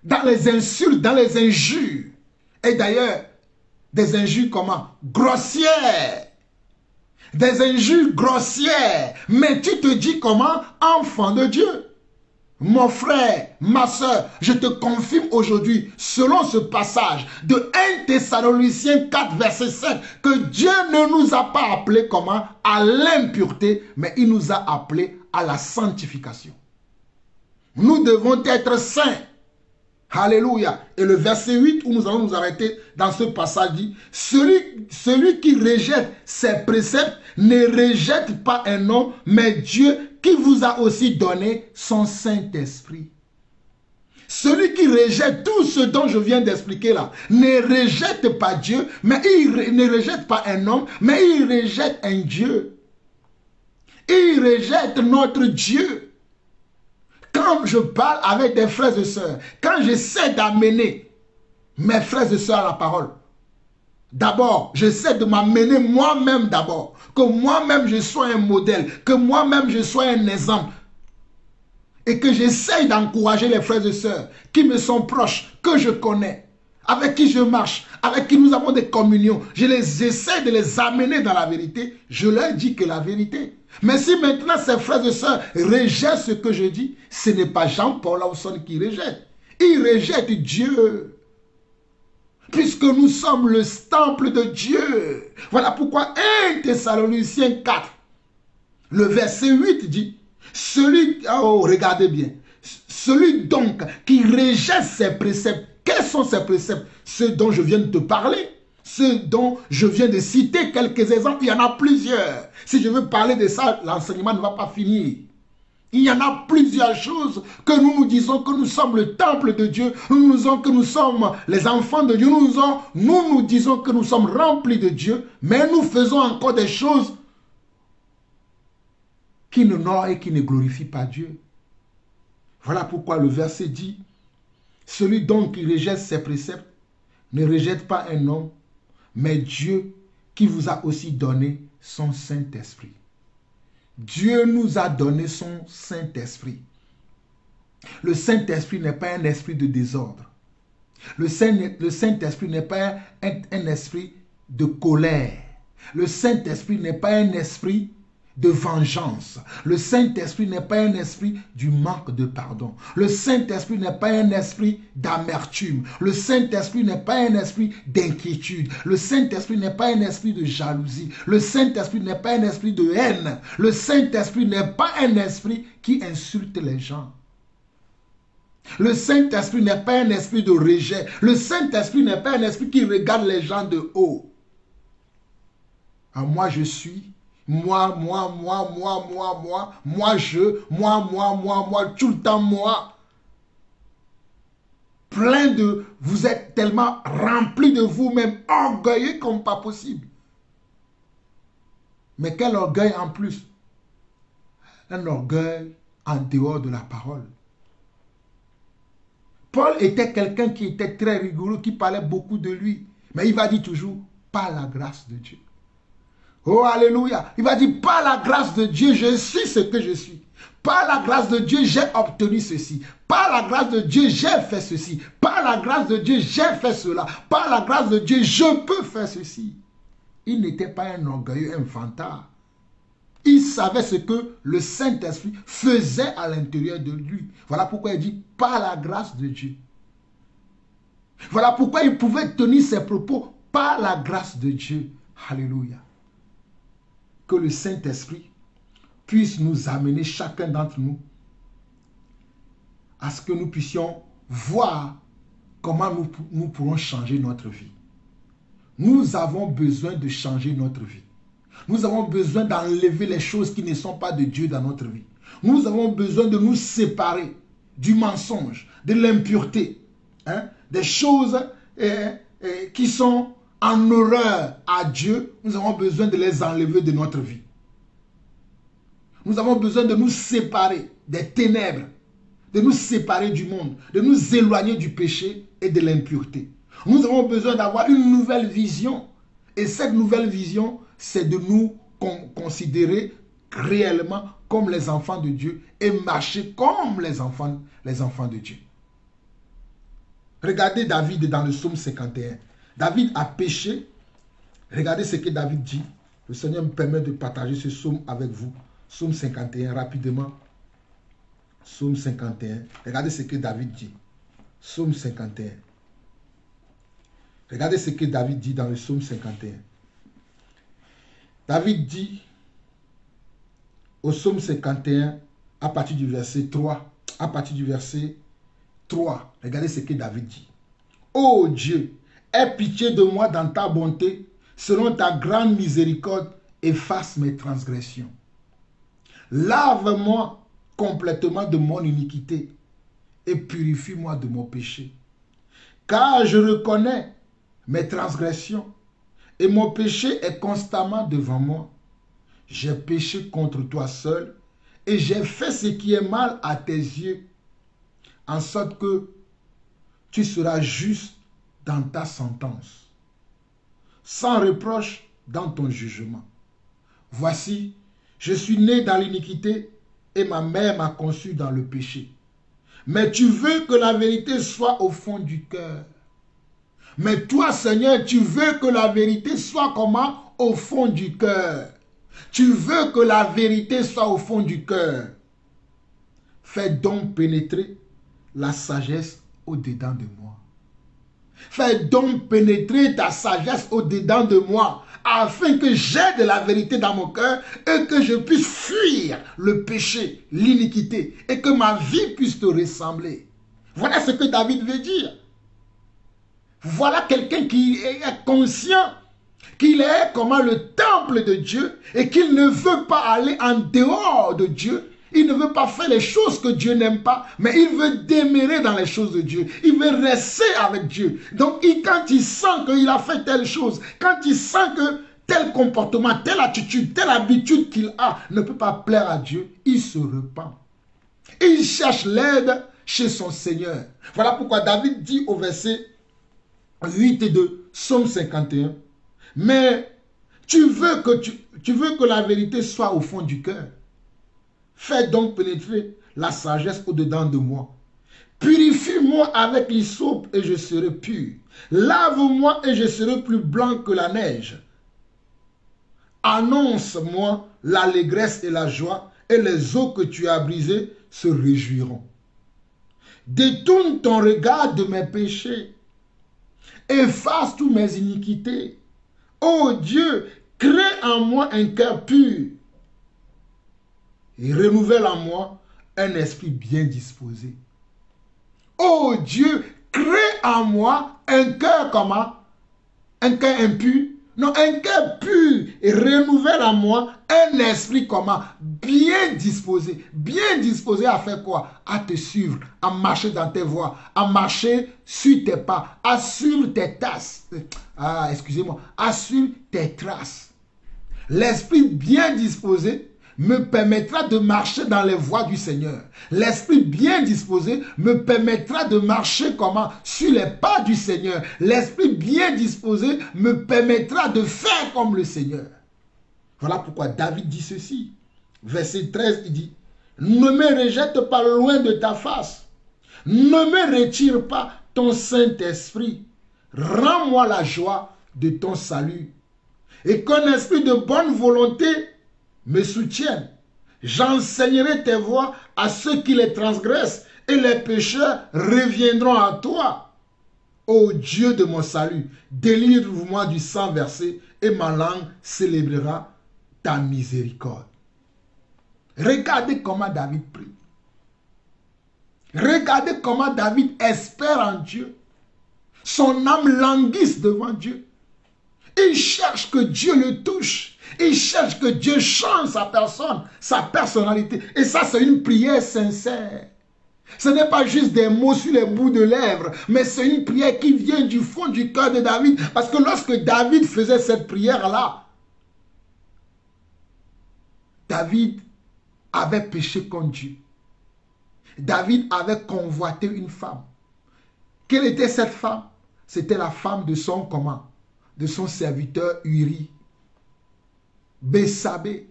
Dans les insultes, dans les injures. Et d'ailleurs, des injures comment? Grossières. Des injures grossières. Mais tu te dis comment? Enfant de Dieu. Mon frère, ma soeur, je te confirme aujourd'hui, selon ce passage de 1 Thessaloniciens 4, verset 7, que Dieu ne nous a pas appelés comment? À l'impureté, mais il nous a appelés à la sanctification. Nous devons être saints. Alléluia. Et le verset 8 où nous allons nous arrêter dans ce passage dit, celui qui rejette ses préceptes ne rejette pas un homme, mais Dieu qui vous a aussi donné son Saint-Esprit. Celui qui rejette tout ce dont je viens d'expliquer là, ne rejette pas Dieu, mais il ne rejette pas un homme, mais il rejette un Dieu. Il rejette notre Dieu. Quand je parle avec des frères et sœurs, quand j'essaie d'amener mes frères et sœurs à la parole, d'abord, j'essaie de m'amener moi-même d'abord, que moi-même je sois un modèle, que moi-même je sois un exemple, et que j'essaie d'encourager les frères et sœurs qui me sont proches, que je connais, avec qui je marche, avec qui nous avons des communions. J'essaie de les amener dans la vérité. Je leur dis que la vérité. Mais si maintenant ces frères et sœurs rejettent ce que je dis, ce n'est pas Jean-Paul Lawson qui rejette. Il rejette Dieu. Puisque nous sommes le temple de Dieu. Voilà pourquoi 1 Thessaloniciens 4, le verset 8 dit, regardez bien, celui donc qui rejette ses préceptes, quels sont ces préceptes? Ceux dont je viens de te parler, ceux dont je viens de citer quelques exemples, il y en a plusieurs. Si je veux parler de ça, l'enseignement ne va pas finir. Il y en a plusieurs choses que nous disons que nous sommes le temple de Dieu, nous disons que nous sommes les enfants de Dieu, nous disons que nous sommes remplis de Dieu, mais nous faisons encore des choses qui n'honorent et qui ne glorifient pas Dieu. Voilà pourquoi le verset dit, celui donc qui rejette ses préceptes ne rejette pas un homme, mais Dieu qui vous a aussi donné son Saint-Esprit. Dieu nous a donné son Saint-Esprit. Le Saint-Esprit n'est pas un esprit de désordre. Le Saint-Esprit n'est pas un esprit de colère. Le Saint-Esprit n'est pas un esprit de vengeance. Le Saint-Esprit n'est pas un esprit du manque de pardon. Le Saint-Esprit n'est pas un esprit d'amertume. Le Saint-Esprit n'est pas un esprit d'inquiétude. Le Saint-Esprit n'est pas un esprit de jalousie. Le Saint-Esprit n'est pas un esprit de haine. Le Saint-Esprit n'est pas un esprit qui insulte les gens. Le Saint-Esprit n'est pas un esprit de rejet. Le Saint-Esprit n'est pas un esprit qui regarde les gens de haut. Ah, moi je suis... Moi, tout le temps moi. Plein de... Vous êtes tellement rempli de vous-même, orgueilleux comme pas possible. Mais quel orgueil en plus? Un orgueil en dehors de la parole. Paul était quelqu'un qui était très rigoureux, qui parlait beaucoup de lui. Mais il va dire toujours, par la grâce de Dieu. Oh, alléluia. Il va dire, par la grâce de Dieu, je suis ce que je suis. Par la grâce de Dieu, j'ai obtenu ceci. Par la grâce de Dieu, j'ai fait ceci. Par la grâce de Dieu, j'ai fait cela. Par la grâce de Dieu, je peux faire ceci. Il n'était pas un orgueilleux, un fantard. Il savait ce que le Saint-Esprit faisait à l'intérieur de lui. Voilà pourquoi il dit, par la grâce de Dieu. Voilà pourquoi il pouvait tenir ses propos par la grâce de Dieu. Alléluia. Que le Saint-Esprit puisse nous amener, chacun d'entre nous, à ce que nous puissions voir comment nous pourrons changer notre vie. Nous avons besoin de changer notre vie. Nous avons besoin d'enlever les choses qui ne sont pas de Dieu dans notre vie. Nous avons besoin de nous séparer du mensonge, de l'impureté, des choses qui sont en horreur à Dieu. Nous avons besoin de les enlever de notre vie. Nous avons besoin de nous séparer des ténèbres, de nous séparer du monde, de nous éloigner du péché et de l'impureté. Nous avons besoin d'avoir une nouvelle vision. Et cette nouvelle vision, c'est de nous considérer réellement comme les enfants de Dieu et marcher comme les enfants de Dieu. Regardez David dans le psaume 51. David a péché. Regardez ce que David dit. Le Seigneur me permet de partager ce psaume avec vous. Psaume 51, rapidement. Psaume 51. Regardez ce que David dit. Psaume 51. Regardez ce que David dit dans le psaume 51. David dit au psaume 51, à partir du verset 3, regardez ce que David dit. Ô Dieu, aie pitié de moi dans ta bonté, selon ta grande miséricorde, efface mes transgressions. Lave-moi complètement de mon iniquité et purifie-moi de mon péché. Car je reconnais mes transgressions et mon péché est constamment devant moi. J'ai péché contre toi seul et j'ai fait ce qui est mal à tes yeux, en sorte que tu seras juste dans ta sentence, sans reproche dans ton jugement. Voici, je suis né dans l'iniquité et ma mère m'a conçu dans le péché. Mais tu veux que la vérité soit au fond du cœur. Mais toi, Seigneur, tu veux que la vérité soit comment? Au fond du cœur. Tu veux que la vérité soit au fond du cœur. Fais donc pénétrer la sagesse au-dedans de moi. Fais donc pénétrer ta sagesse au-dedans de moi, afin que j'aie de la vérité dans mon cœur et que je puisse fuir le péché, l'iniquité, et que ma vie puisse te ressembler. Voilà ce que David veut dire. Voilà quelqu'un qui est conscient qu'il est comment le temple de Dieu et qu'il ne veut pas aller en dehors de Dieu. Il ne veut pas faire les choses que Dieu n'aime pas, mais il veut demeurer dans les choses de Dieu. Il veut rester avec Dieu. Donc, quand il sent qu'il a fait telle chose, quand il sent que tel comportement, telle attitude, telle habitude qu'il a ne peut pas plaire à Dieu, il se repent. Et il cherche l'aide chez son Seigneur. Voilà pourquoi David dit au verset 8 de Psaume 51, mais tu veux que la vérité soit au fond du cœur. Fais donc pénétrer la sagesse au-dedans de moi. Purifie-moi avec l'hysope et je serai pur. Lave-moi et je serai plus blanc que la neige. Annonce-moi l'allégresse et la joie, et les eaux que tu as brisées se réjouiront. Détourne ton regard de mes péchés. Efface toutes mes iniquités. Ô Dieu, crée en moi un cœur pur et renouvelle en moi un esprit bien disposé. Ô Dieu, crée en moi un cœur comment? Un cœur impur? Non, un cœur pur et renouvelle en moi un esprit comment? Bien disposé. Bien disposé à faire quoi? À te suivre, à marcher dans tes voies, à marcher sur tes pas, à suivre tes traces. À suivre tes traces. L'esprit bien disposé me permettra de marcher dans les voies du Seigneur. L'esprit bien disposé me permettra de marcher comment? Sur les pas du Seigneur. L'esprit bien disposé me permettra de faire comme le Seigneur. Voilà pourquoi David dit ceci. Verset 13, il dit, ne me rejette pas loin de ta face. Ne me retire pas ton Saint-Esprit. Rends-moi la joie de ton salut. Et qu'un esprit de bonne volonté me soutiennent. J'enseignerai tes voies à ceux qui les transgressent et les pécheurs reviendront à toi. Ô Dieu de mon salut, délivre-moi du sang versé et ma langue célébrera ta miséricorde. Regardez comment David prie. Regardez comment David espère en Dieu. Son âme languisse devant Dieu. Il cherche que Dieu le touche. Il cherche que Dieu change sa personne, sa personnalité. Et ça, c'est une prière sincère. Ce n'est pas juste des mots sur les bouts de lèvres, mais c'est une prière qui vient du fond du cœur de David. Parce que lorsque David faisait cette prière-là, David avait péché contre Dieu. David avait convoité une femme. Quelle était cette femme? C'était la femme de son comment? De son serviteur Uri. Betsabée.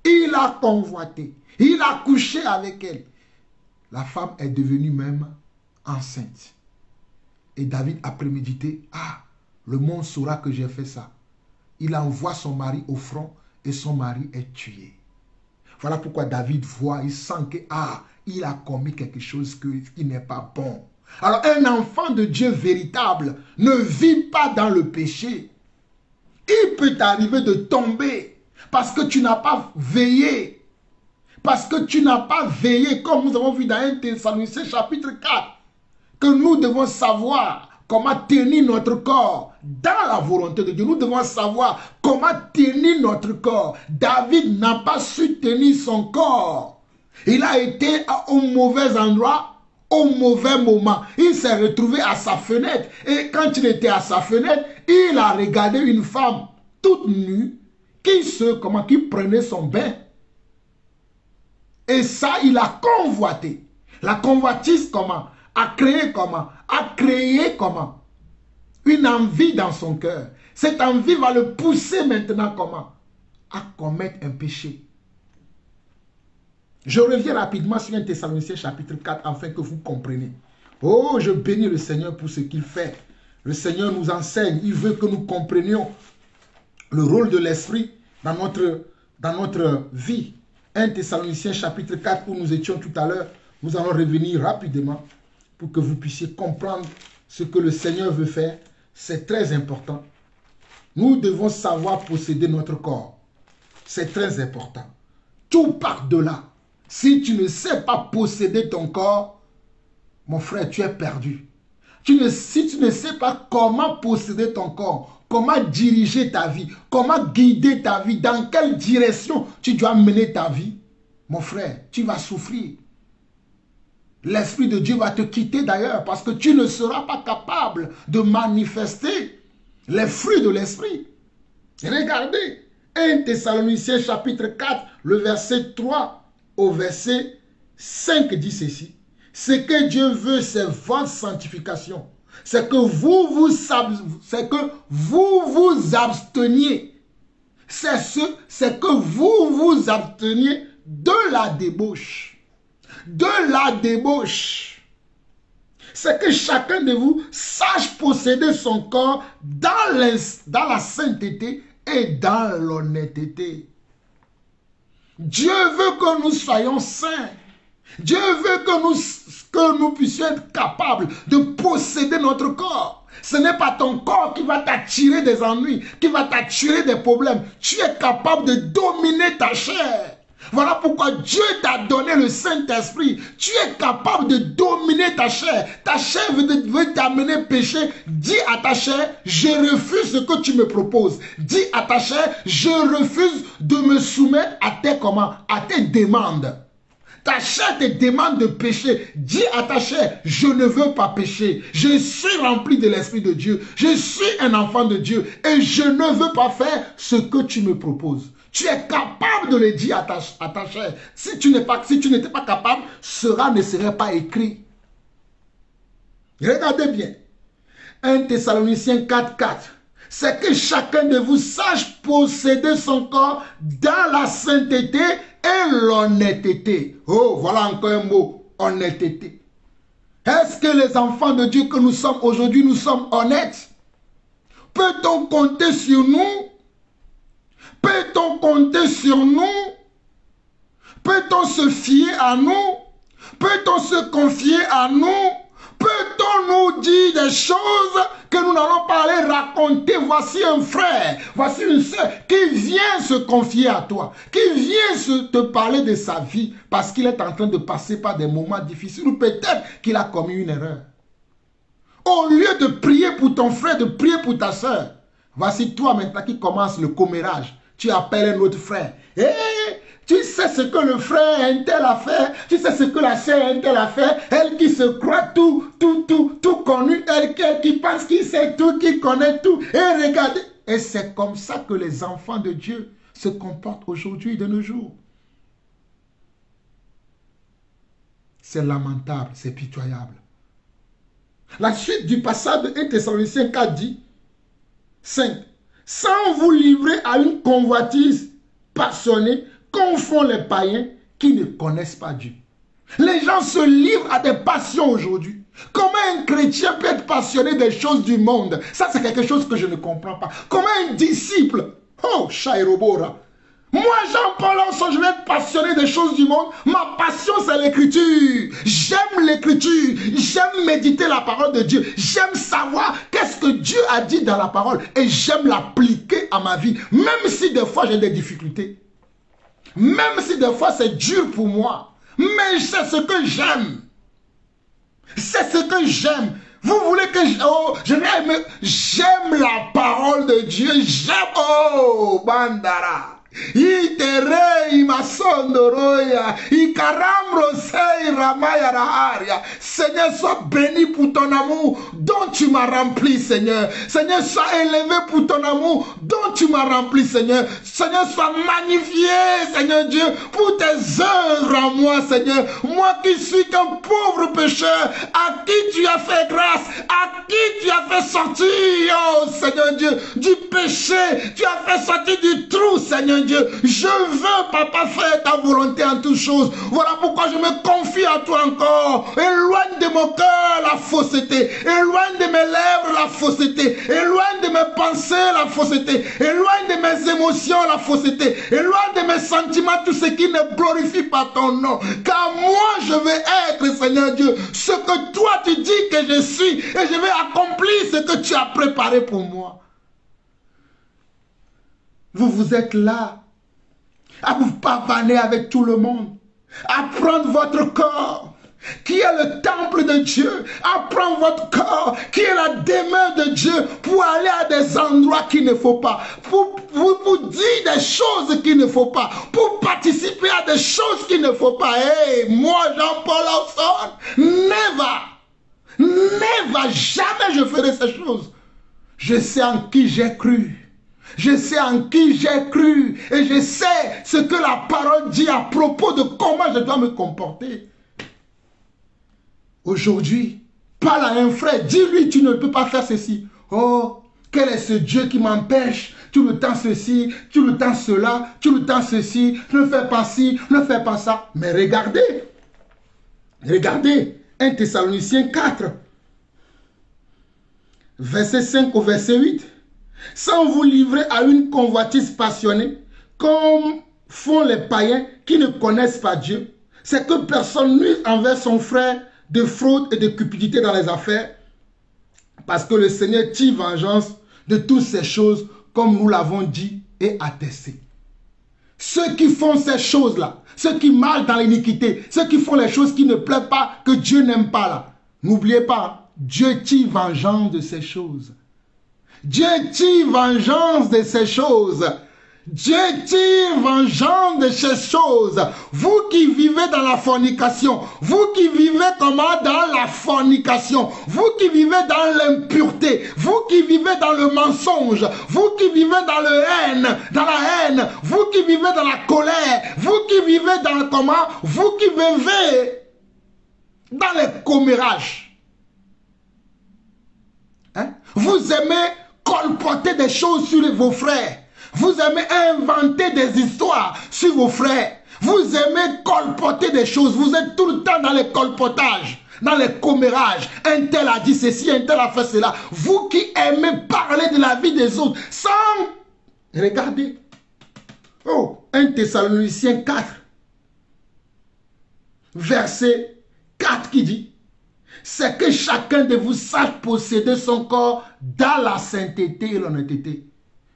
Il a convoité. Il a couché avec elle. La femme est devenue même enceinte. Et David a prémédité, ah, le monde saura que j'ai fait ça. Il envoie son mari au front et son mari est tué. Voilà pourquoi David voit, il sent que, ah, il a commis quelque chose qui n'est pas bon. Alors un enfant de Dieu véritable ne vit pas dans le péché. Il peut t'arriver de tomber parce que tu n'as pas veillé. Parce que tu n'as pas veillé, comme nous avons vu dans 1 Thessaloniciens chapitre 4, que nous devons savoir comment tenir notre corps dans la volonté de Dieu. Nous devons savoir comment tenir notre corps. David n'a pas su tenir son corps. Il a été au mauvais endroit, au mauvais moment. Il s'est retrouvé à sa fenêtre. Et quand il était à sa fenêtre, il a regardé une femme toute nue qui prenait son bain. Et ça, il a convoité. La convoitise comment? A créé comment? A créé comment? Une envie dans son cœur. Cette envie va le pousser maintenant comment? À commettre un péché. Je reviens rapidement sur 1 Thessaloniciens chapitre 4 afin que vous compreniez. Oh, je bénis le Seigneur pour ce qu'il fait. Le Seigneur nous enseigne. Il veut que nous comprenions le rôle de l'esprit dans notre vie. 1 Thessaloniciens chapitre 4 où nous étions tout à l'heure, nous allons revenir rapidement pour que vous puissiez comprendre ce que le Seigneur veut faire. C'est très important. Nous devons savoir posséder notre corps. C'est très important. Tout part de là. Si tu ne sais pas posséder ton corps, mon frère, tu es perdu. Si tu ne sais pas comment posséder ton corps, comment diriger ta vie, comment guider ta vie, dans quelle direction tu dois mener ta vie, mon frère, tu vas souffrir. L'Esprit de Dieu va te quitter d'ailleurs parce que tu ne seras pas capable de manifester les fruits de l'Esprit. Regardez, 1 Thessaloniciens chapitre 4, le verset 3 au verset 5 dit ceci. Ce que Dieu veut, c'est votre sanctification. C'est que vous vous absteniez. C'est que vous vous absteniez de la débauche. De la débauche. C'est que chacun de vous sache posséder son corps dans la sainteté et dans l'honnêteté. Dieu veut que nous soyons saints. Dieu veut que nous puissions être capables de posséder notre corps. Ce n'est pas ton corps qui va t'attirer des ennuis, qui va t'attirer des problèmes. Tu es capable de dominer ta chair. Voilà pourquoi Dieu t'a donné le Saint-Esprit. Tu es capable de dominer ta chair. Ta chair veut t'amener péché. Dis à ta chair, je refuse ce que tu me proposes. Dis à ta chair, je refuse de me soumettre à tes demandes. Ta chair te demande de pécher. Dis à ta chair, je ne veux pas pécher. Je suis rempli de l'Esprit de Dieu. Je suis un enfant de Dieu. Et je ne veux pas faire ce que tu me proposes. Tu es capable de le dire à ta chair. Si tu n'étais pas capable, cela ne serait pas écrit. Regardez bien. 1 Thessaloniciens 4:4. C'est que chacun de vous sache posséder son corps dans la sainteté et l'honnêteté. Oh, voilà encore un mot, honnêteté. Est-ce que les enfants de Dieu que nous sommes aujourd'hui, nous sommes honnêtes? Peut-on compter sur nous? Peut-on compter sur nous? Peut-on se fier à nous? Peut-on se confier à nous? Peut-on nous dire des choses que nous n'allons pas aller raconter? Voici un frère, voici une soeur qui vient se confier à toi, qui vient te parler de sa vie parce qu'il est en train de passer par des moments difficiles ou peut-être qu'il a commis une erreur. Au lieu de prier pour ton frère, de prier pour ta soeur, voici toi maintenant qui commence le commérage. Tu appelles un autre frère. Hé, tu sais ce que le frère un tel a fait, tu sais ce que la sœur un tel a fait, elle qui se croit tout connu, elle qui pense qu'il sait tout, qui connaît tout. Et regardez, et c'est comme ça que les enfants de Dieu se comportent aujourd'hui de nos jours. C'est lamentable, c'est pitoyable. La suite du passage de 1 Thessaloniciens 4 dit 5. Sans vous livrer à une convoitise passionnée, comme font les païens qui ne connaissent pas Dieu. Les gens se livrent à des passions aujourd'hui. Comment un chrétien peut être passionné des choses du monde? Ça, c'est quelque chose que je ne comprends pas. Comment un disciple, oh, Shairobora, moi, Jean-Paul Anson, je vais être passionné des choses du monde. Ma passion, c'est l'écriture. J'aime l'écriture. J'aime méditer la parole de Dieu. J'aime savoir qu'est-ce que Dieu a dit dans la parole. Et j'aime l'appliquer à ma vie. Même si des fois, j'ai des difficultés. Même si des fois, c'est dur pour moi. Mais c'est ce que j'aime. C'est ce que j'aime. Vous voulez que je vais aimer. J'aime la parole de Dieu. J'aime. Oh, Bandara. Itere imasondoroya ikaramro sei ramaya raharia. Seigneur, sois béni pour ton amour dont tu m'as rempli, Seigneur. Seigneur, sois élevé pour ton amour dont tu m'as rempli, Seigneur. Seigneur, sois magnifié, Seigneur Dieu, pour tes œuvres en moi, Seigneur. Moi qui suis qu'un pauvre pécheur, à qui tu as fait grâce, à qui tu as fait sortir, oh Seigneur Dieu, du péché, tu as fait sortir du trou, Seigneur Dieu. Je veux, papa, faire ta volonté en toutes choses. Voilà pourquoi je me confie à toi encore. Éloigne de mon cœur la fausseté. Éloigne de mes lèvres la fausseté. Éloigne de mes pensées la fausseté. Éloigne de mes émotions la fausseté. Éloigne de mes sentiments tout ce qui ne glorifie pas ton nom. Car moi, je veux être, Seigneur Dieu, ce que toi tu dis que je suis. Et je vais accomplir ce que tu as préparé pour moi. Vous êtes là à vous pavaner avec tout le monde, à prendre votre corps qui est le temple de Dieu, à prendre votre corps qui est la demeure de Dieu pour aller à des endroits qu'il ne faut pas, pour dire des choses qu'il ne faut pas, pour participer à des choses qu'il ne faut pas. Hey, moi Jean-Paul Anson, never, jamais je ferai ces choses. Je sais en qui j'ai cru. Je sais en qui j'ai cru et je sais ce que la parole dit à propos de comment je dois me comporter. Aujourd'hui, parle à un frère, dis-lui tu ne peux pas faire ceci. Oh, quel est ce Dieu qui m'empêche tout le temps ceci, tout le temps cela, tout le temps ceci, ne fais pas ci, ne fais pas ça. Mais regardez, 1 Thessaloniciens 4, verset 5 au verset 8. Sans vous livrer à une convoitise passionnée, comme font les païens qui ne connaissent pas Dieu, c'est que personne nuise envers son frère de fraude et de cupidité dans les affaires, parce que le Seigneur tire vengeance de toutes ces choses, comme nous l'avons dit et attesté. Ceux qui font ces choses-là, ceux qui marchent dans l'iniquité, ceux qui font les choses qui ne plaisent pas, que Dieu n'aime pas là, n'oubliez pas, Dieu tire vengeance de ces choses. Dieu tire vengeance de ces choses. Dieu tire vengeance de ces choses. Vous qui vivez dans la fornication, vous qui vivez comment dans la fornication, vous qui vivez dans l'impureté, vous qui vivez dans le mensonge, vous qui vivez dans la haine, vous qui vivez dans la colère, vous qui vivez dans le comment, vous qui vivez dans les commérages. Hein? Vous aimez colporter des choses sur vos frères. Vous aimez inventer des histoires sur vos frères. Vous aimez colporter des choses. Vous êtes tout le temps dans les colpotages, dans les commérages. Un tel a dit ceci, un tel a fait cela. Vous qui aimez parler de la vie des autres sans... Regardez. Oh, 1 Thessaloniciens 4, verset 4 qui dit: c'est que chacun de vous sache posséder son corps dans la sainteté et l'honnêteté.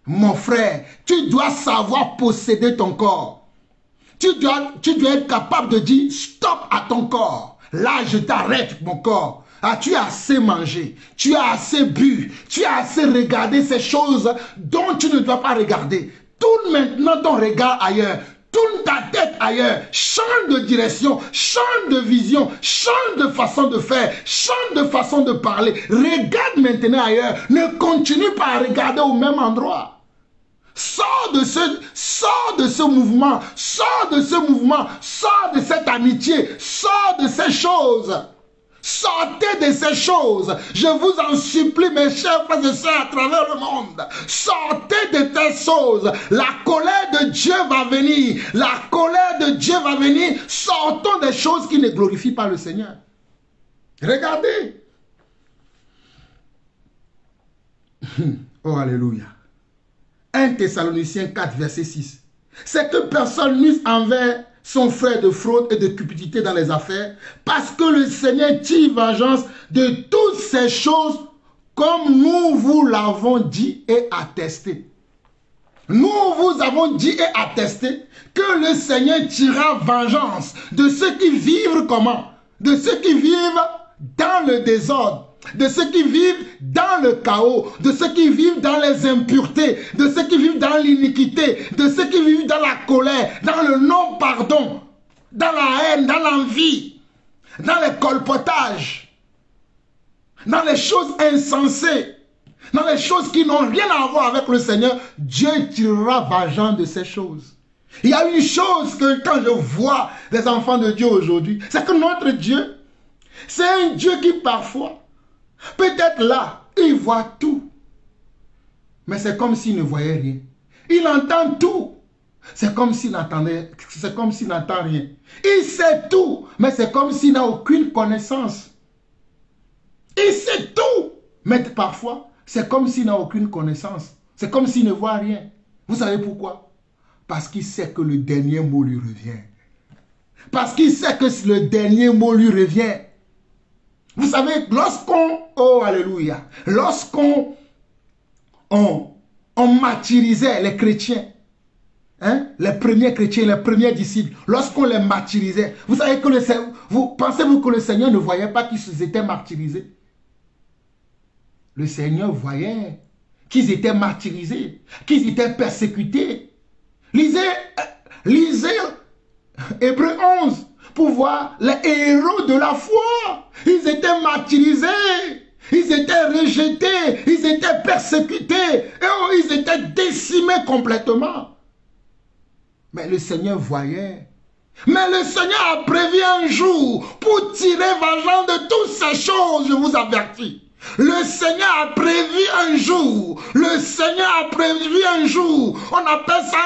Mon frère, tu dois savoir posséder ton corps. Tu dois être capable de dire stop à ton corps. Là, je t'arrête mon corps. Ah, tu as assez mangé, tu as assez bu, tu as assez regardé ces choses dont tu ne dois pas regarder. Tourne maintenant ton regard ailleurs. Tourne ta tête ailleurs, change de direction, change de vision, change de façon de faire, change de façon de parler. Regarde maintenant ailleurs, ne continue pas à regarder au même endroit. Sors de ce mouvement, sors de ce mouvement, sors de cette amitié, sors de ces choses. Sortez de ces choses. Je vous en supplie, mes chers frères et sœurs à travers le monde. Sortez de ces choses. La colère de Dieu va venir. La colère de Dieu va venir. Sortons des choses qui ne glorifient pas le Seigneur. Regardez. Oh, alléluia. 1 Thessaloniciens 4, verset 6. C'est que personne n'use envers son frère de fraude et de cupidité dans les affaires, parce que le Seigneur tire vengeance de toutes ces choses, comme nous vous l'avons dit et attesté. Nous vous avons dit et attesté que le Seigneur tirera vengeance de ceux qui vivent comment? De ceux qui vivent dans le désordre, de ceux qui vivent dans le chaos, de ceux qui vivent dans les impuretés, de ceux qui vivent dans l'iniquité, de ceux qui vivent dans la colère, dans le non-pardon, dans la haine, dans l'envie, dans les colpotages, dans les choses insensées, dans les choses qui n'ont rien à voir avec le Seigneur. Dieu tirera vengeance de ces choses. Il y a une chose que quand je vois les enfants de Dieu aujourd'hui, c'est que notre Dieu, c'est un Dieu qui parfois, peut-être là, il voit tout. Mais c'est comme s'il ne voyait rien. Il entend tout. C'est comme s'il n'entend rien. Il sait tout. Mais c'est comme s'il n'a aucune connaissance. Il sait tout. Mais parfois, c'est comme s'il n'a aucune connaissance. C'est comme s'il ne voit rien. Vous savez pourquoi? Parce qu'il sait que le dernier mot lui revient. Parce qu'il sait que le dernier mot lui revient. Vous savez, lorsqu'on, oh alléluia, lorsqu'on martyrisait les chrétiens, hein, les premiers chrétiens, les premiers disciples, lorsqu'on les martyrisait, vous savez que pensez-vous que le Seigneur ne voyait pas qu'ils étaient martyrisés? Le Seigneur voyait qu'ils étaient martyrisés, qu'ils étaient persécutés. Lisez Hébreux 11. Pour voir les héros de la foi. Ils étaient martyrisés, ils étaient rejetés, ils étaient persécutés, et ils étaient décimés complètement. Mais le Seigneur voyait. Mais le Seigneur a prévu un jour pour tirer vengeance de toutes ces choses, je vous avertis. Le Seigneur a prévu un jour. Le Seigneur a prévu un jour. On appelle ça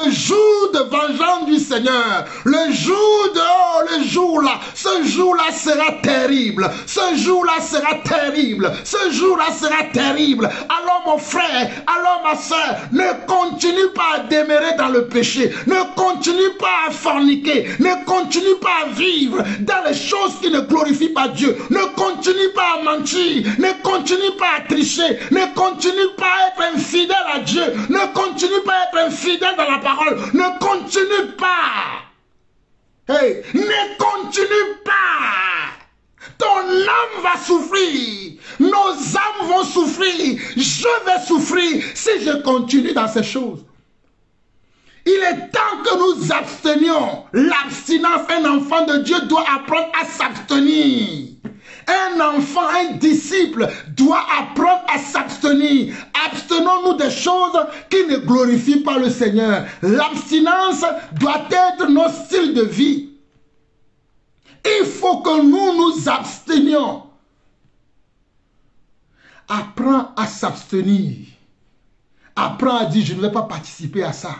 le jour de vengeance du Seigneur. Le jour là. Ce jour-là sera terrible. Ce jour-là sera terrible. Ce jour-là sera terrible. Alors mon frère, alors ma soeur, ne continue pas à demeurer dans le péché. Ne continue pas à forniquer. Ne continue pas à vivre dans les choses qui ne glorifient pas Dieu. Ne continue pas à mentir. Ne continue pas à tricher. Ne continue pas à être infidèle à Dieu. Ne continue pas à être infidèle dans la parole. Ne continue pas. Hey, ne continue pas. Ton âme va souffrir. Nos âmes vont souffrir. Je vais souffrir si je continue dans ces choses. Il est temps que nous abstenions. L'abstinence, un enfant de Dieu doit apprendre à s'abstenir. Un enfant, un disciple doit apprendre à s'abstenir. Abstenons-nous des choses qui ne glorifient pas le Seigneur. L'abstinence doit être notre style de vie. Il faut que nous nous abstenions. Apprends à s'abstenir. Apprends à dire je ne vais pas participer à ça.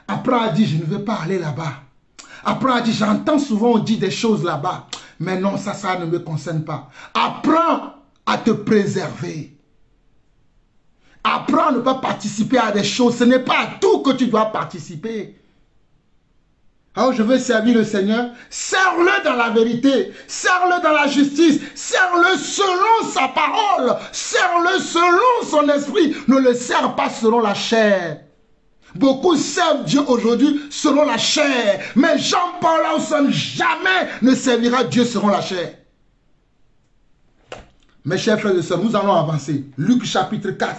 Apprends à dire je ne vais pas aller là-bas. Apprends à dire j'entends souvent on dit des choses là-bas. Mais non, ça ne me concerne pas. Apprends à te préserver. Apprends à ne pas participer à des choses. Ce n'est pas à tout que tu dois participer. Alors je veux servir le Seigneur. Sers-le dans la vérité. Sers-le dans la justice. Sers-le selon sa parole. Sers-le selon son esprit. Ne le sers pas selon la chair. Beaucoup servent Dieu aujourd'hui selon la chair. Mais Jean-Paul Lawson jamais ne servira Dieu selon la chair. Mes chers frères et sœurs, nous allons avancer. Luc chapitre 4.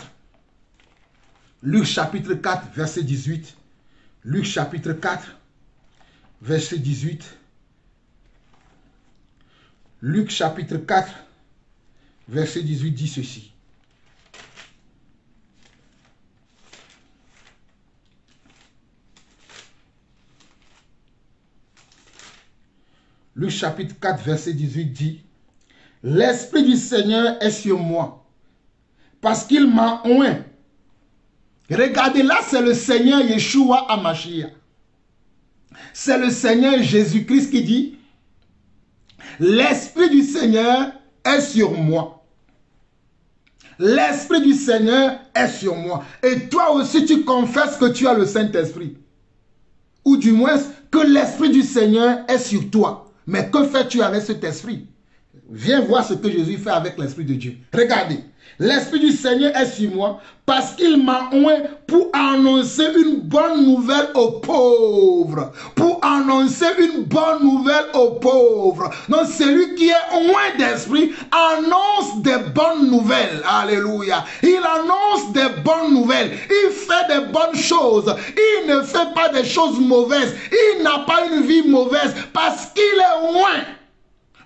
Luc chapitre 4, verset 18. Luc chapitre 4, verset 18. Luc chapitre 4, verset 18 dit ceci. Luc chapitre 4, verset 18 dit, « L'Esprit du Seigneur est sur moi, parce qu'il m'a oint. » Regardez, là, c'est le Seigneur Yeshua HaMashiach. C'est le Seigneur Jésus-Christ qui dit, « L'Esprit du Seigneur est sur moi. » L'Esprit du Seigneur est sur moi. Et toi aussi, tu confesses que tu as le Saint-Esprit. Ou du moins, que l'Esprit du Seigneur est sur toi. Mais que fais-tu avec cet esprit? Viens voir ce que Jésus fait avec l'Esprit de Dieu. Regardez. L'Esprit du Seigneur est sur moi parce qu'il m'a oint pour annoncer une bonne nouvelle aux pauvres. Pour annoncer une bonne nouvelle aux pauvres. Donc celui qui est oint d'esprit annonce des bonnes nouvelles. Alléluia. Il annonce des bonnes nouvelles. Il fait des bonnes choses. Il ne fait pas des choses mauvaises. Il n'a pas une vie mauvaise parce qu'il est oint.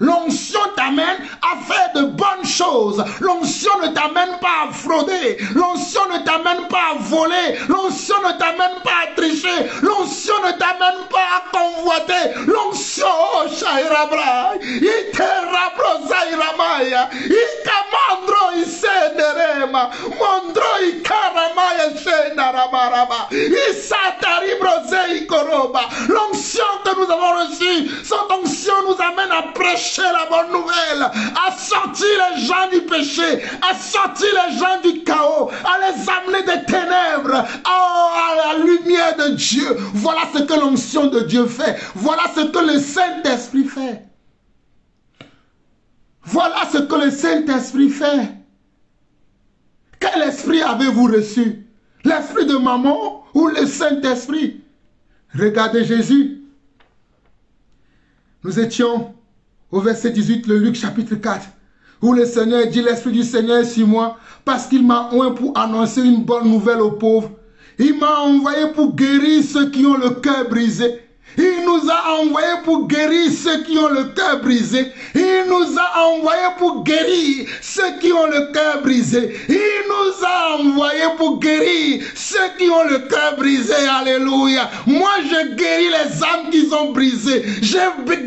L'onction t'amène à faire de bonnes choses. L'onction ne t'amène pas à frauder. L'onction ne t'amène pas à voler. L'onction ne t'amène pas à tricher. L'onction ne t'amène pas à convoiter. L'onction, oh, Shairabra, Iterabro Zairamaya, Ikamandro Isenderema, Mondro Ikaramaya Shenarabaraba, Isataribro Zeikoroba. L'onction que nous avons reçue, cette onction nous amène à prêcher la bonne nouvelle, à sortir les gens du péché, à sortir les gens du chaos, à les amener des ténèbres à la lumière de Dieu. Voilà ce que l'onction de Dieu fait. Voilà ce que le Saint-Esprit fait. Voilà ce que le Saint-Esprit fait. Quel esprit avez-vous reçu? L'esprit de maman ou le Saint-Esprit? Regardez Jésus. Nous étions au verset 18, le Luc chapitre 4, où le Seigneur dit, l'Esprit du Seigneur est sur moi, parce qu'il m'a oint pour annoncer une bonne nouvelle aux pauvres. Il m'a envoyé pour guérir ceux qui ont le cœur brisé. Il nous a envoyé pour guérir ceux qui ont le cœur brisé. Il nous a envoyé pour guérir ceux qui ont le cœur brisé. Il nous a envoyé pour guérir ceux qui ont le cœur brisé. Alléluia. Moi, je guéris les âmes qui sont brisées. Je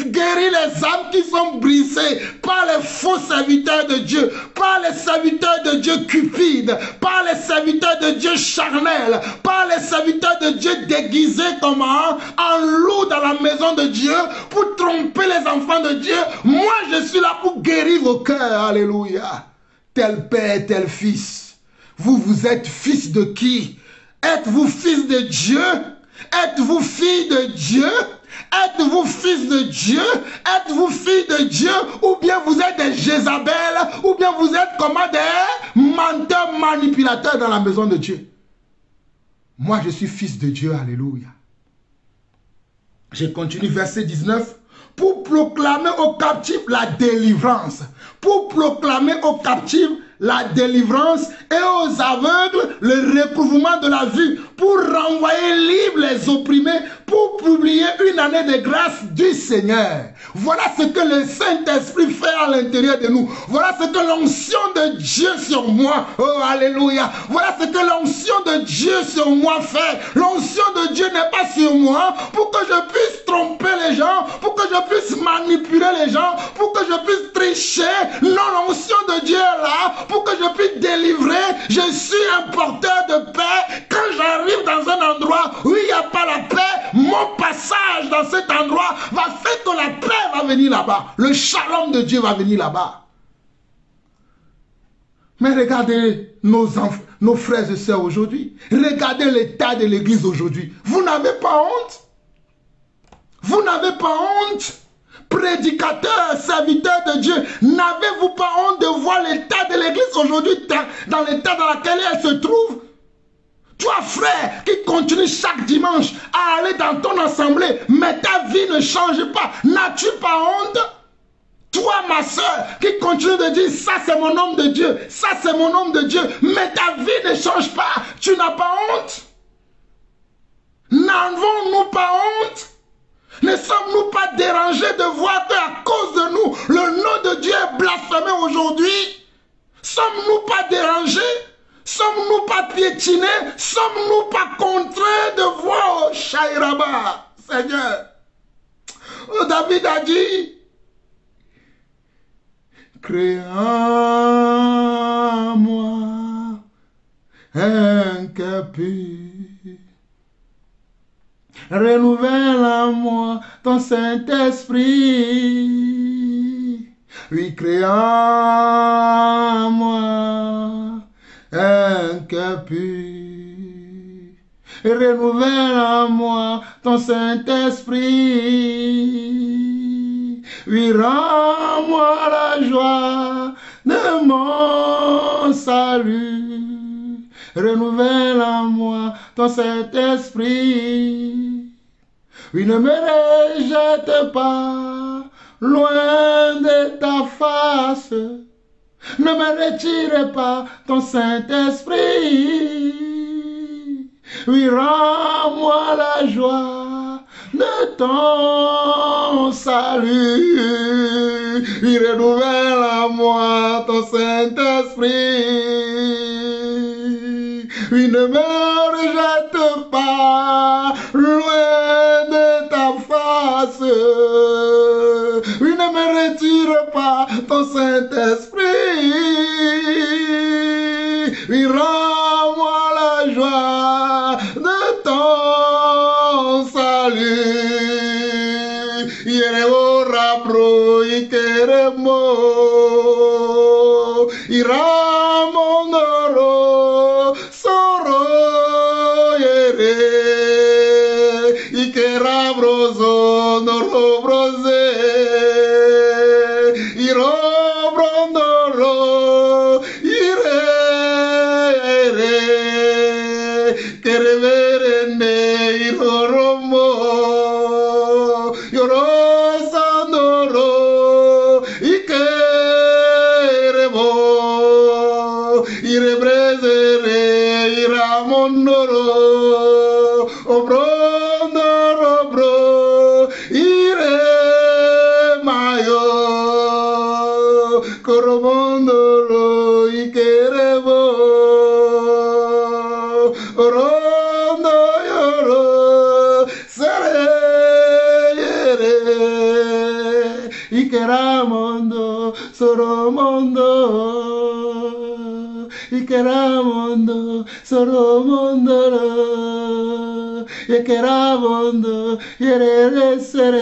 guéris les âmes qui sont brisées par les faux serviteurs de Dieu, par les serviteurs de Dieu cupides, par les serviteurs de Dieu charnels, par les serviteurs de Dieu déguisés comme en loup dans la maison de Dieu pour tromper les enfants de Dieu. Moi, je suis là pour guérir vos cœurs. Alléluia. Tel père, tel fils. Vous êtes fils de qui? Êtes-vous fils de Dieu? Êtes-vous fille de Dieu? Êtes-vous fils de Dieu? Êtes-vous fille de Dieu? Ou bien vous êtes des Jézabel? Ou bien vous êtes comme des menteurs manipulateurs dans la maison de Dieu? Moi, je suis fils de Dieu. Alléluia. Je continue, verset 19. Pour proclamer aux captifs la délivrance. Pour proclamer aux captifs la délivrance et aux aveugles le recouvrement de la vue. Pour renvoyer libres les opprimés. Pour publier une année de grâce du Seigneur. Voilà ce que le Saint-Esprit fait à l'intérieur de nous. Voilà ce que l'onction de Dieu sur moi. Oh, alléluia. Voilà ce que l'onction de Dieu sur moi fait. L'onction de Dieu n'est pas sur moi pour que je puisse tromper les gens, pour que je puisse manipuler les gens, pour que je puisse tricher. Non, l'onction de Dieu est là pour que je puisse délivrer. Je suis un porteur de paix. Quand j'arrive dans un endroit où il n'y a pas la paix, mon passage dans cet endroit va faire que la paix va venir là-bas. Le shalom de Dieu va venir là-bas. Mais regardez nos frères et sœurs aujourd'hui. Regardez l'état de l'église aujourd'hui. Vous n'avez pas honte? Vous n'avez pas honte? Prédicateurs, serviteurs de Dieu, n'avez-vous pas honte de voir l'état de l'église aujourd'hui dans l'état dans lequel elle se trouve? Toi, frère, qui continue chaque dimanche à aller dans ton assemblée, mais ta vie ne change pas. N'as-tu pas honte? Toi, ma soeur, qui continue de dire, ça c'est mon homme de Dieu, ça c'est mon homme de Dieu, mais ta vie ne change pas. Tu n'as pas honte? N'avons-nous pas honte? Ne sommes-nous pas dérangés de voir qu'à cause de nous, le nom de Dieu est blasphémé aujourd'hui? Sommes-nous pas dérangés? Sommes-nous pas piétinés? Sommes-nous pas contraints de voir au Shairaba, Seigneur? Oh, David a dit, crée en moi un cœur pur. Renouvelle en moi ton Saint-Esprit. Oui, crée en moi un cœur pur. Renouvelle en moi ton Saint-Esprit. Oui, rends-moi la joie de mon salut. Renouvelle en moi ton Saint-Esprit. Oui, ne me rejette pas loin de ta face. Ne me retire pas ton Saint-Esprit. Oui, rends-moi la joie de ton salut. Oui, renouvelle en moi ton Saint-Esprit. Oui, ne me rejette pas loin de ta face. Oui, ne me retire pas ton Saint-Esprit. Oui, rends-moi la joie de ton salut. Yereo rabro ikeremo. Iramondoro soro yere. Ikerabrozo noro broze. Irobrondoro ire. Kereverene iroromo. Yorosandoro ikeremo. Irebrezere iramondoro. Obrondoro bro. Ire mayo. Koromondoro ikeremo. Orondo yoro sere yere. Ikeramondo soromondo. Ikeramondo soromondo. Ikeramondo yere sere.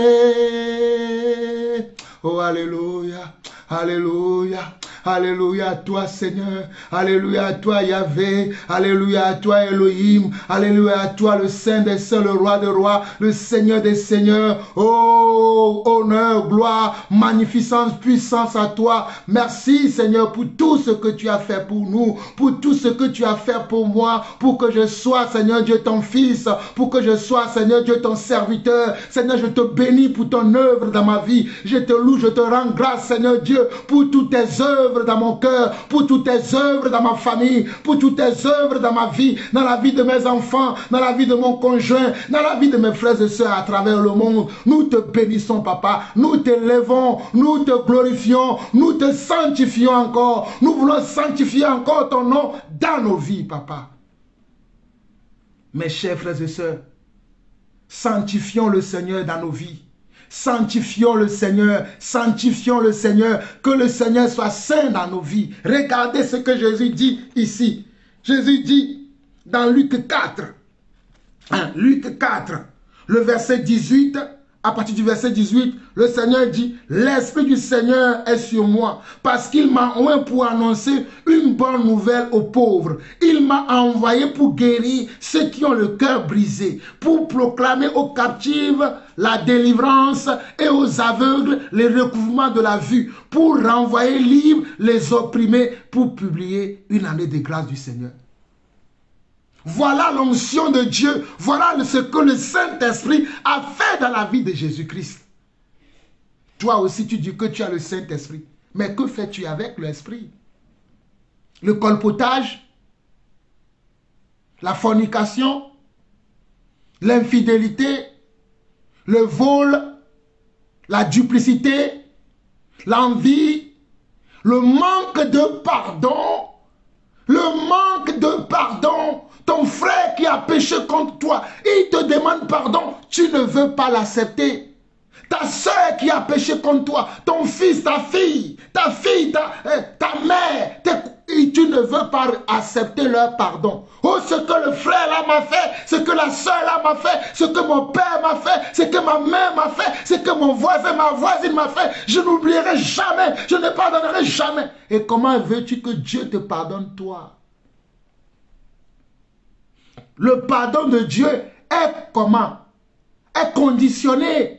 Oh, alléluia, alléluia. Alléluia à toi, Seigneur. Alléluia à toi, Yahvé. Alléluia à toi, Elohim. Alléluia à toi, le Saint des Saints, le Roi des Rois, le Seigneur des Seigneurs. Oh, honneur, gloire, magnificence, puissance à toi. Merci, Seigneur, pour tout ce que tu as fait pour nous, pour tout ce que tu as fait pour moi, pour que je sois, Seigneur Dieu, ton fils, pour que je sois, Seigneur Dieu, ton serviteur. Seigneur, je te bénis pour ton œuvre dans ma vie. Je te loue, je te rends grâce, Seigneur Dieu, pour toutes tes œuvres dans mon cœur, pour toutes tes œuvres dans ma famille, pour toutes tes œuvres dans ma vie, dans la vie de mes enfants, dans la vie de mon conjoint, dans la vie de mes frères et sœurs à travers le monde. Nous te bénissons, Papa. Nous t'élevons, nous te glorifions, nous te sanctifions encore. Nous voulons sanctifier encore ton nom dans nos vies, Papa. Mes chers frères et sœurs, sanctifions le Seigneur dans nos vies. Sanctifions le Seigneur, sanctifions le Seigneur, que le Seigneur soit saint dans nos vies. Regardez ce que Jésus dit ici. Jésus dit dans Luc 4, Luc 4, le verset 18, à partir du verset 18, le Seigneur dit, l'Esprit du Seigneur est sur moi, parce qu'il m'a oint pour annoncer une bonne nouvelle aux pauvres. Il m'a envoyé pour guérir ceux qui ont le cœur brisé, pour proclamer aux captifs la délivrance et aux aveugles le recouvrement de la vue, pour renvoyer libres les opprimés, pour publier une année de grâce du Seigneur. Voilà l'onction de Dieu. Voilà ce que le Saint-Esprit a fait dans la vie de Jésus-Christ. Toi aussi, tu dis que tu as le Saint-Esprit. Mais que fais-tu avec l'Esprit? Le colpotage, la fornication, l'infidélité, le vol, la duplicité, l'envie, le manque de pardon, ton frère qui a péché contre toi, il te demande pardon, tu ne veux pas l'accepter. Ta soeur qui a péché contre toi, ton fils, ta fille, ta mère, tu ne veux pas accepter leur pardon. Oh, ce que le frère là m'a fait, ce que la soeur là m'a fait, ce que mon père m'a fait, ce que ma mère m'a fait, ce que mon voisin, ma voisine m'a fait, je n'oublierai jamais, je ne pardonnerai jamais. Et comment veux-tu que Dieu te pardonne toi? Le pardon de Dieu est comment? Est conditionné.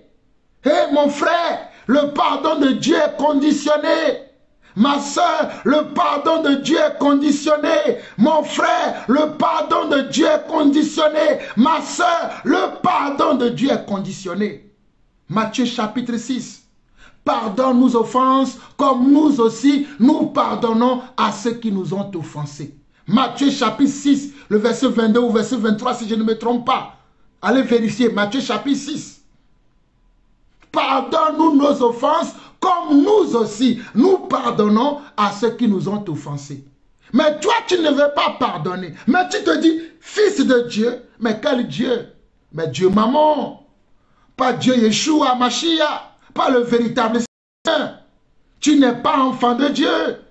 Hé, mon frère, le pardon de Dieu est conditionné. Ma soeur, le pardon de Dieu est conditionné. Mon frère, le pardon de Dieu est conditionné. Ma soeur, le pardon de Dieu est conditionné. Matthieu chapitre 6. Pardonne nos offenses comme nous aussi, nous pardonnons à ceux qui nous ont offensés. Matthieu chapitre 6, le verset 22 ou verset 23 si je ne me trompe pas. Allez vérifier, Matthieu chapitre 6. Pardonne-nous nos offenses comme nous aussi, nous pardonnons à ceux qui nous ont offensés. Mais toi, tu ne veux pas pardonner. Mais tu te dis, fils de Dieu. Mais quel Dieu? Mais Dieu maman. Pas Dieu Yeshua, Mashiach. Pas le véritable Seigneur. Tu n'es pas enfant de Dieu.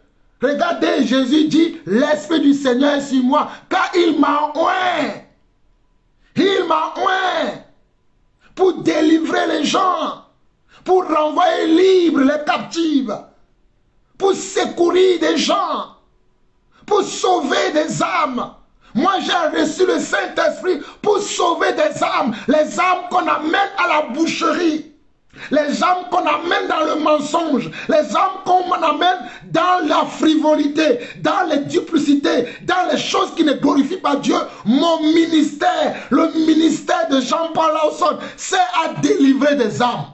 Regardez, Jésus dit, l'Esprit du Seigneur est sur moi, car il m'a oint. Il m'a oint pour délivrer les gens, pour renvoyer libres les captifs, pour secourir des gens, pour sauver des âmes. Moi, j'ai reçu le Saint-Esprit pour sauver des âmes, les âmes qu'on amène à la boucherie. Les âmes qu'on amène dans le mensonge, les âmes qu'on amène dans la frivolité, dans les duplicités, dans les choses qui ne glorifient pas Dieu. Mon ministère, le ministère de Jean-Paul Lawson, c'est à délivrer des âmes.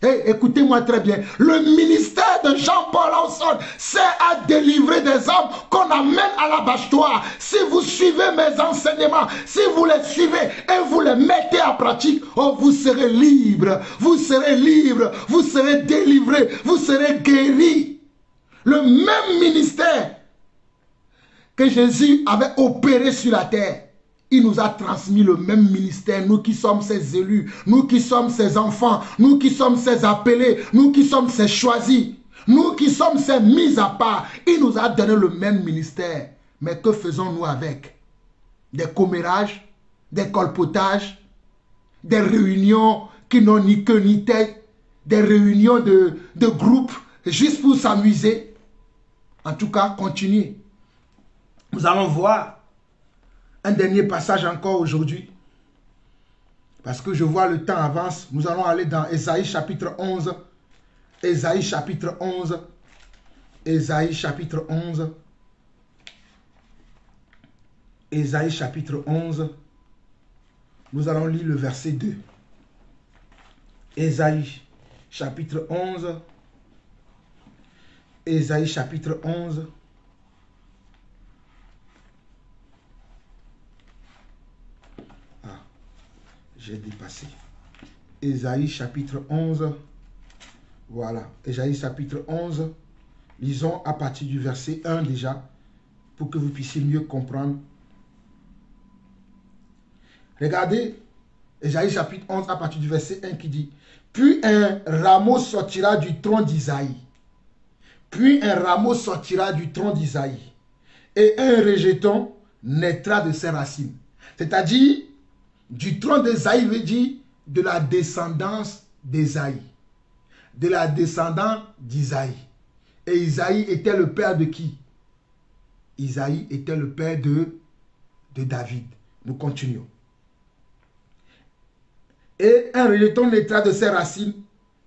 Hey, écoutez-moi très bien. Le ministère de Jean-Paul Lawson, c'est à délivrer des âmes qu'on amène à l'abattoir. Si vous suivez mes enseignements, si vous les suivez et vous les mettez en pratique, oh, vous serez libre, vous serez libre, vous serez délivré, vous serez guéri. Le même ministère que Jésus avait opéré sur la terre, il nous a transmis le même ministère, nous qui sommes ses élus, nous qui sommes ses enfants, nous qui sommes ses appelés, nous qui sommes ses choisis, nous qui sommes ses mis à part. Il nous a donné le même ministère. Mais que faisons-nous avec? Des commérages, des colpotages, des réunions qui n'ont ni queue ni tête, des réunions de groupes juste pour s'amuser. En tout cas, continuez. Nous allons voir un dernier passage encore aujourd'hui. Parce que je vois le temps avance. Nous allons aller dans Ésaïe chapitre 11. Ésaïe chapitre 11. Ésaïe chapitre 11. Ésaïe chapitre 11. Nous allons lire le verset 2. Ésaïe chapitre 11. Ésaïe chapitre 11. J'ai dépassé. Ésaïe chapitre 11. Voilà. Ésaïe chapitre 11. Lisons à partir du verset 1 déjà, pour que vous puissiez mieux comprendre. Regardez, Ésaïe chapitre 11 à partir du verset 1 qui dit: Puis un rameau sortira du tronc d'Isaïe. Puis un rameau sortira du tronc d'Isaïe. Et un rejeton naîtra de ses racines. C'est-à-dire, du tronc d'Isaïe veut dire de la descendance d'Isaïe. De la descendance d'Isaïe. Et Isaïe était le père de qui? Isaïe était le père de David. Nous continuons. Et un rejeton naîtra de ses racines.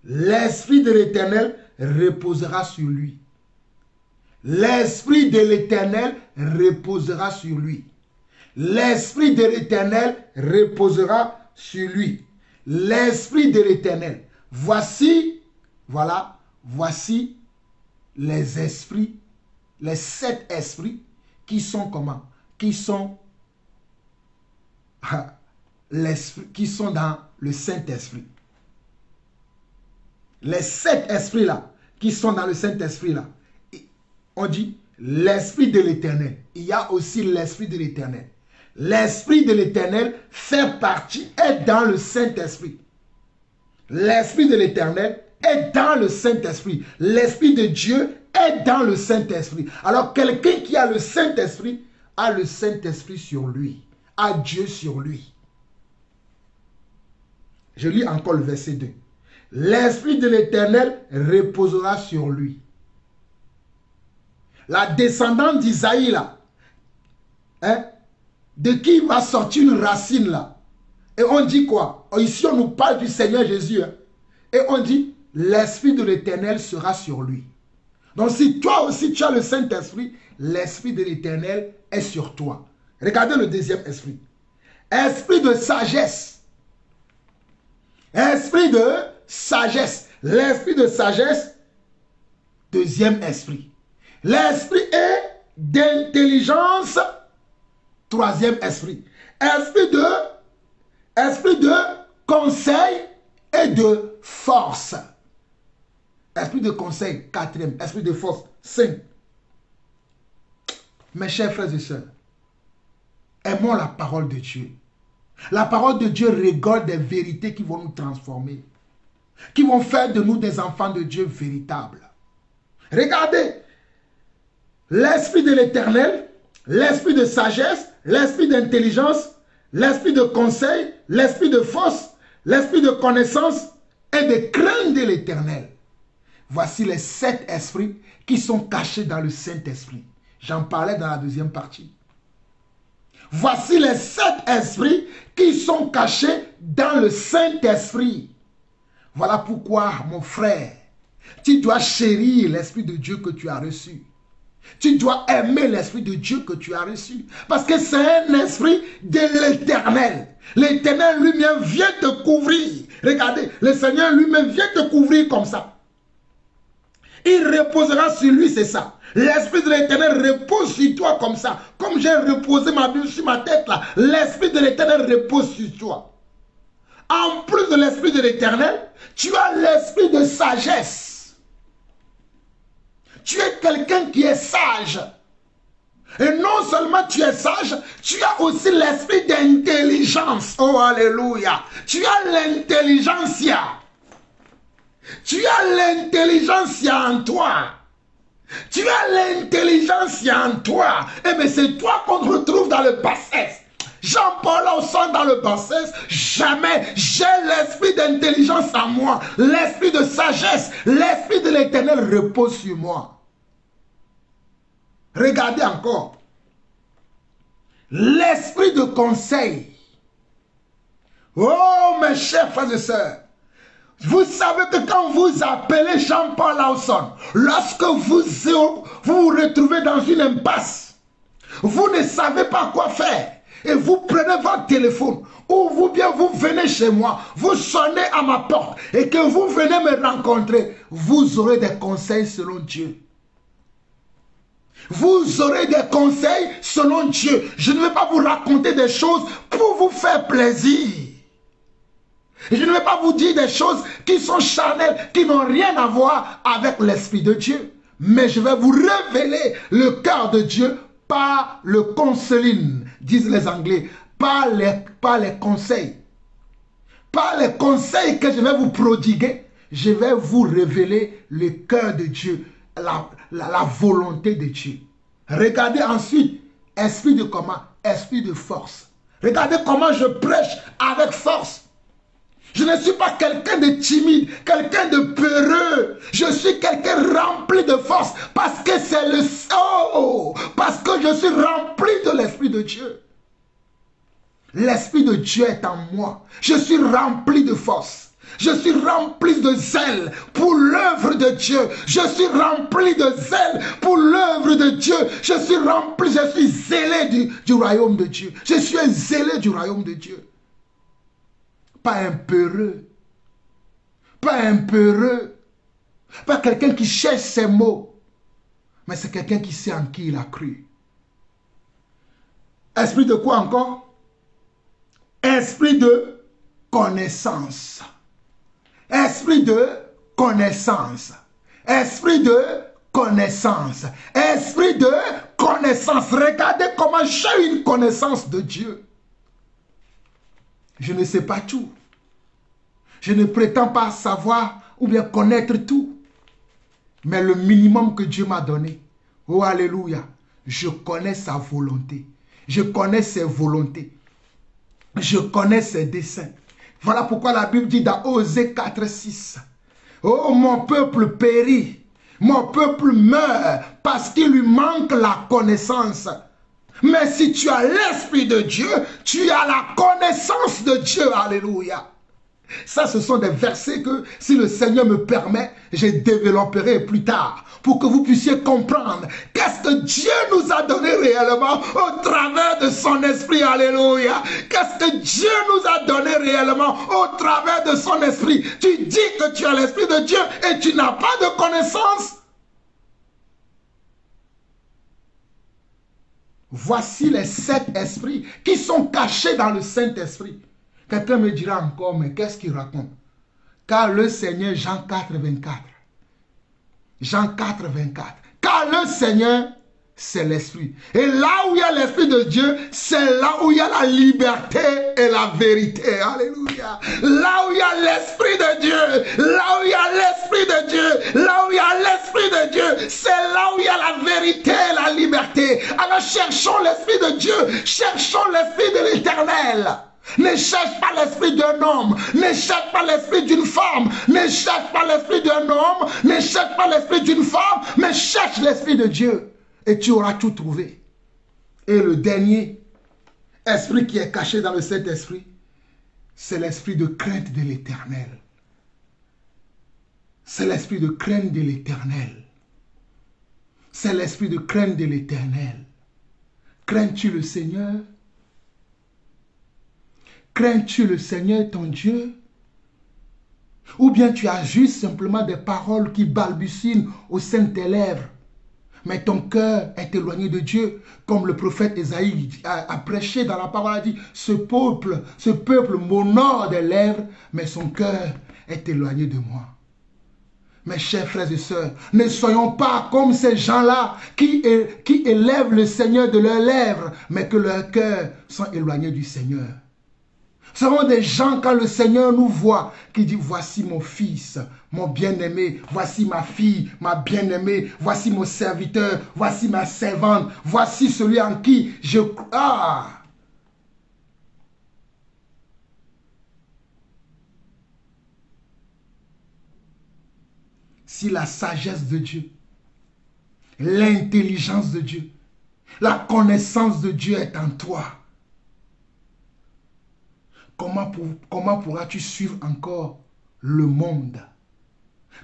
L'Esprit de l'Éternel reposera sur lui. L'Esprit de l'Éternel reposera sur lui. L'Esprit de l'Éternel reposera sur lui. L'Esprit de l'Éternel. Voici Voilà, voici les esprits, les 7 esprits qui sont comment? Qui sont dans le Saint-Esprit. Les 7 esprits là, qui sont dans le Saint-Esprit là, on dit l'Esprit de l'Éternel. Il y a aussi l'Esprit de l'Éternel. L'Esprit de l'Éternel fait partie, est dans le Saint-Esprit. L'Esprit de l'Éternel est dans le Saint-Esprit. L'Esprit de Dieu est dans le Saint-Esprit. Alors quelqu'un qui a le Saint-Esprit a le Saint-Esprit sur lui, a Dieu sur lui. Je lis encore le verset 2. L'Esprit de l'Éternel reposera sur lui. La descendante d'Isaïe là, hein, de qui va sortir une racine là. Et on dit quoi? Ici on nous parle du Seigneur Jésus. Hein, et on dit, l'Esprit de l'Éternel sera sur lui. Donc si toi aussi tu as le Saint-Esprit, l'Esprit de l'Éternel est sur toi. Regardez le deuxième esprit. Esprit de sagesse. Esprit de sagesse. L'esprit de sagesse, deuxième esprit. L'esprit est d'intelligence, troisième esprit. Esprit de conseil et de force. Esprit de conseil, quatrième. Esprit de force, 5. Mes chers frères et sœurs, aimons la parole de Dieu. La parole de Dieu regorge des vérités qui vont nous transformer, qui vont faire de nous des enfants de Dieu véritables. Regardez, l'Esprit de l'Éternel, l'Esprit de sagesse, l'Esprit d'intelligence, l'Esprit de conseil, l'Esprit de force, l'Esprit de connaissance et de crainte de l'Éternel. Voici les 7 esprits qui sont cachés dans le Saint-Esprit. J'en parlais dans la deuxième partie. Voici les 7 esprits qui sont cachés dans le Saint-Esprit. Voilà pourquoi, mon frère, tu dois chérir l'Esprit de Dieu que tu as reçu. Tu dois aimer l'Esprit de Dieu que tu as reçu. Parce que c'est un esprit de l'Éternel. L'Éternel lui-même vient te couvrir. Regardez, le Seigneur lui-même vient te couvrir comme ça. Il reposera sur lui, c'est ça. L'Esprit de l'Éternel repose sur toi comme ça. Comme j'ai reposé ma Bible sur ma tête là, l'Esprit de l'Éternel repose sur toi. En plus de l'Esprit de l'Éternel, tu as l'Esprit de sagesse. Tu es quelqu'un qui est sage. Et non seulement tu es sage, tu as aussi l'esprit d'intelligence. Oh, alléluia. Tu as l'intelligentsia. Tu as l'intelligentsia en toi. Tu as l'intelligentsia en toi. Eh bien, c'est toi qu'on retrouve dans le bassesse. Jean-Paul Ausson dans le bassesse, jamais j'ai l'esprit d'intelligence en moi, l'esprit de sagesse, l'esprit de l'Éternel repose sur moi. Regardez encore, l'esprit de conseil. Oh mes chers frères et sœurs, vous savez que quand vous appelez Jean-Paul Ausson, lorsque vous vous retrouvez dans une impasse, vous ne savez pas quoi faire, et vous prenez votre téléphone, ou bien vous venez chez moi, vous sonnez à ma porte, et que vous venez me rencontrer, vous aurez des conseils selon Dieu. Vous aurez des conseils selon Dieu. Je ne vais pas vous raconter des choses pour vous faire plaisir. Je ne vais pas vous dire des choses qui sont charnelles, qui n'ont rien à voir avec l'Esprit de Dieu. Mais je vais vous révéler le cœur de Dieu par le counseling, disent les Anglais, par les conseils. Par les conseils que je vais vous prodiguer, je vais vous révéler le cœur de Dieu, la volonté de Dieu. Regardez ensuite, esprit de comment? Esprit de force. Regardez comment je prêche avec force. Je ne suis pas quelqu'un de timide, quelqu'un de peureux. Je suis quelqu'un rempli de force parce que c'est le sang, parce que je suis rempli de l'Esprit de Dieu. L'Esprit de Dieu est en moi. Je suis rempli de force. Je suis rempli de zèle pour l'œuvre de Dieu. Je suis rempli de zèle pour l'œuvre de Dieu. Je suis rempli, je suis zélé du royaume de Dieu. Je suis zélé du royaume de Dieu. Pas un peureux. Pas un peureux. Pas quelqu'un qui cherche ses mots, mais c'est quelqu'un qui sait en qui il a cru. Esprit de quoi encore? Esprit de connaissance. Esprit de connaissance. Esprit de connaissance. Esprit de connaissance. Regardez comment j'ai une connaissance de Dieu. Je ne sais pas tout. Je ne prétends pas savoir ou bien connaître tout. Mais le minimum que Dieu m'a donné, oh alléluia, je connais sa volonté. Je connais ses volontés. Je connais ses desseins. Voilà pourquoi la Bible dit dans Osée 4, 6. Oh, mon peuple périt. Mon peuple meurt parce qu'il lui manque la connaissance. Mais si tu as l'Esprit de Dieu, tu as la connaissance de Dieu. Alléluia. Ça, ce sont des versets que, si le Seigneur me permet, je développerai plus tard pour que vous puissiez comprendre qu'est-ce que Dieu nous a donné réellement au travers de son esprit. Alléluia. Qu'est-ce que Dieu nous a donné réellement au travers de son esprit. Tu dis que tu as l'Esprit de Dieu et tu n'as pas de connaissance. Voici les 7 esprits qui sont cachés dans le Saint-Esprit. Quelqu'un me dira encore, mais qu'est-ce qu'il raconte? Car le Seigneur, Jean 4, 24. Jean 4, 24. Car le Seigneur, c'est l'Esprit. Et là où il y a l'Esprit de Dieu, c'est là où il y a la liberté et la vérité. Alléluia. Là où il y a l'Esprit de Dieu, là où il y a l'Esprit de Dieu, là où il y a l'Esprit de Dieu, c'est là où il y a la vérité et la liberté. Alors cherchons l'Esprit de Dieu, cherchons l'Esprit de l'Éternel. Ne cherche pas l'esprit d'un homme, ne cherche pas l'esprit d'une femme, ne cherche pas l'esprit d'un homme, ne cherche pas l'esprit d'une femme, mais cherche l'Esprit de Dieu et tu auras tout trouvé. Et le dernier esprit qui est caché dans le Saint-Esprit, c'est l'esprit de crainte de l'Éternel. C'est l'esprit de crainte de l'Éternel. C'est l'esprit de crainte de l'Éternel. Crains-tu le Seigneur? Crains-tu le Seigneur ton Dieu? Ou bien tu as juste simplement des paroles qui balbutient au sein de tes lèvres, mais ton cœur est éloigné de Dieu, comme le prophète Ésaïe a prêché dans la parole, a dit, ce peuple m'honore des lèvres, mais son cœur est éloigné de moi. Mes chers frères et sœurs, ne soyons pas comme ces gens-là qui élèvent le Seigneur de leurs lèvres, mais que leurs cœurs sont éloignés du Seigneur. Ce sont des gens, quand le Seigneur nous voit, qui dit, voici mon fils, mon bien-aimé, voici ma fille, ma bien-aimée, voici mon serviteur, voici ma servante, voici celui en qui je crois. Ah! Si la sagesse de Dieu, l'intelligence de Dieu, la connaissance de Dieu est en toi, comment pourras-tu suivre encore le monde?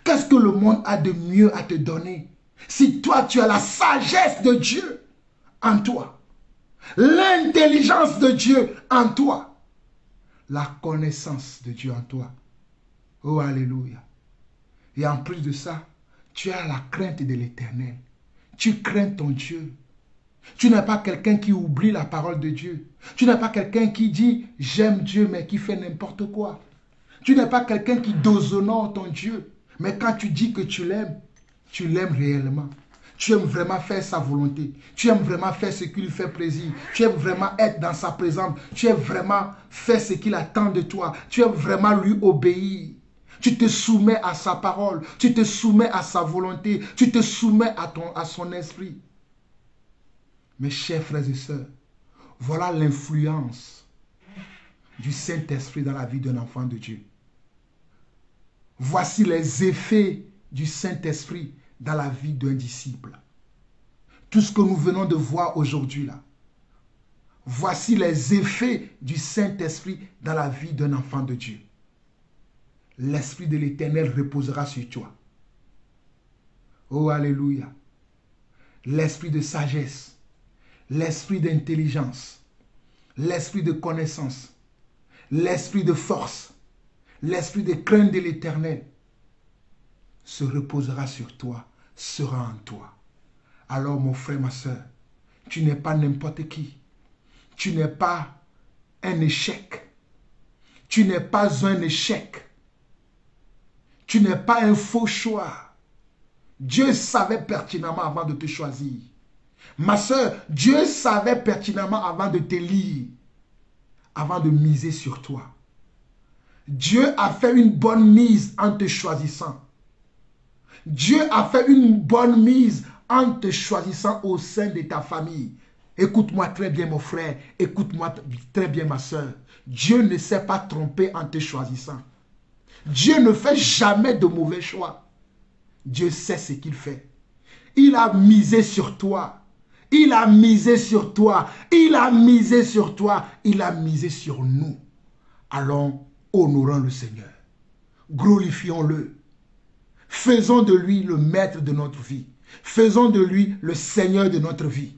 Qu'est-ce que le monde a de mieux à te donner si toi tu as la sagesse de Dieu en toi, l'intelligence de Dieu en toi, la connaissance de Dieu en toi? Oh alléluia. Et en plus de ça, tu as la crainte de l'Éternel. Tu crains ton Dieu. Tu n'es pas quelqu'un qui oublie la parole de Dieu. Tu n'es pas quelqu'un qui dit « j'aime Dieu » mais qui fait n'importe quoi. Tu n'es pas quelqu'un qui déshonore ton Dieu. Mais quand tu dis que tu l'aimes réellement. Tu aimes vraiment faire sa volonté. Tu aimes vraiment faire ce qui lui fait plaisir. Tu aimes vraiment être dans sa présence. Tu aimes vraiment faire ce qu'il attend de toi. Tu aimes vraiment lui obéir. Tu te soumets à sa parole. Tu te soumets à sa volonté. Tu te soumets à son esprit. Mes chers frères et sœurs, voilà l'influence du Saint-Esprit dans la vie d'un enfant de Dieu. Voici les effets du Saint-Esprit dans la vie d'un disciple. Tout ce que nous venons de voir aujourd'hui là. Voici les effets du Saint-Esprit dans la vie d'un enfant de Dieu. L'Esprit de l'Éternel reposera sur toi. Oh alléluia. L'esprit de sagesse, l'esprit d'intelligence, l'esprit de connaissance, l'esprit de force, l'esprit de crainte de l'Éternel se reposera sur toi, sera en toi. Alors mon frère, ma soeur, tu n'es pas n'importe qui. Tu n'es pas un échec. Tu n'es pas un échec. Tu n'es pas un faux choix. Dieu savait pertinemment avant de te choisir. Ma soeur, Dieu savait pertinemment avant de t'élire, avant de miser sur toi. Dieu a fait une bonne mise en te choisissant. Dieu a fait une bonne mise en te choisissant au sein de ta famille. Écoute-moi très bien mon frère, écoute-moi très bien ma soeur. Dieu ne s'est pas trompé en te choisissant. Dieu ne fait jamais de mauvais choix. Dieu sait ce qu'il fait. Il a misé sur toi. Il a misé sur toi. Il a misé sur toi. Il a misé sur nous. Allons, honorons le Seigneur. Glorifions-le. Faisons de lui le maître de notre vie. Faisons de lui le Seigneur de notre vie.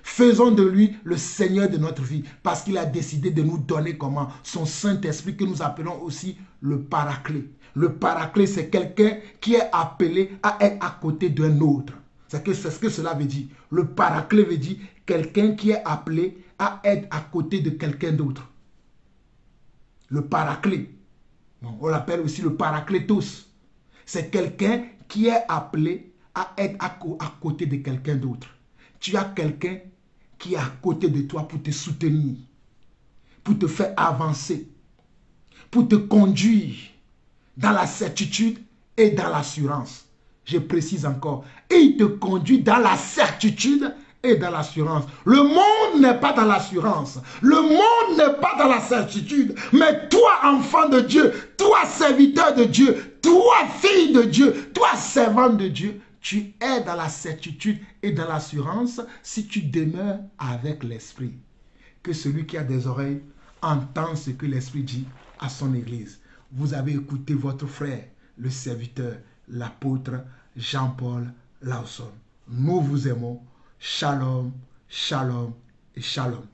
Faisons de lui le Seigneur de notre vie. Parce qu'il a décidé de nous donner comment? Son Saint-Esprit que nous appelons aussi le Paraclet. Le Paraclet, c'est quelqu'un qui est appelé à être à côté d'un autre. C'est ce que cela veut dire. Le Paraclet veut dire quelqu'un qui est appelé à être à côté de quelqu'un d'autre. Le Paraclet. Bon, on l'appelle aussi le Paraclétos. C'est quelqu'un qui est appelé à être à côté de quelqu'un d'autre. Tu as quelqu'un qui est à côté de toi pour te soutenir, pour te faire avancer, pour te conduire dans la certitude et dans l'assurance. Je précise encore, il te conduit dans la certitude et dans l'assurance. Le monde n'est pas dans l'assurance. Le monde n'est pas dans la certitude. Mais toi, enfant de Dieu, toi, serviteur de Dieu, toi, fille de Dieu, toi, servant de Dieu, tu es dans la certitude et dans l'assurance si tu demeures avec l'Esprit. Que celui qui a des oreilles entende ce que l'Esprit dit à son Église. Vous avez écouté votre frère, le serviteur, l'apôtre Jean-Paul Lawson. Nous vous aimons. Shalom, shalom et shalom.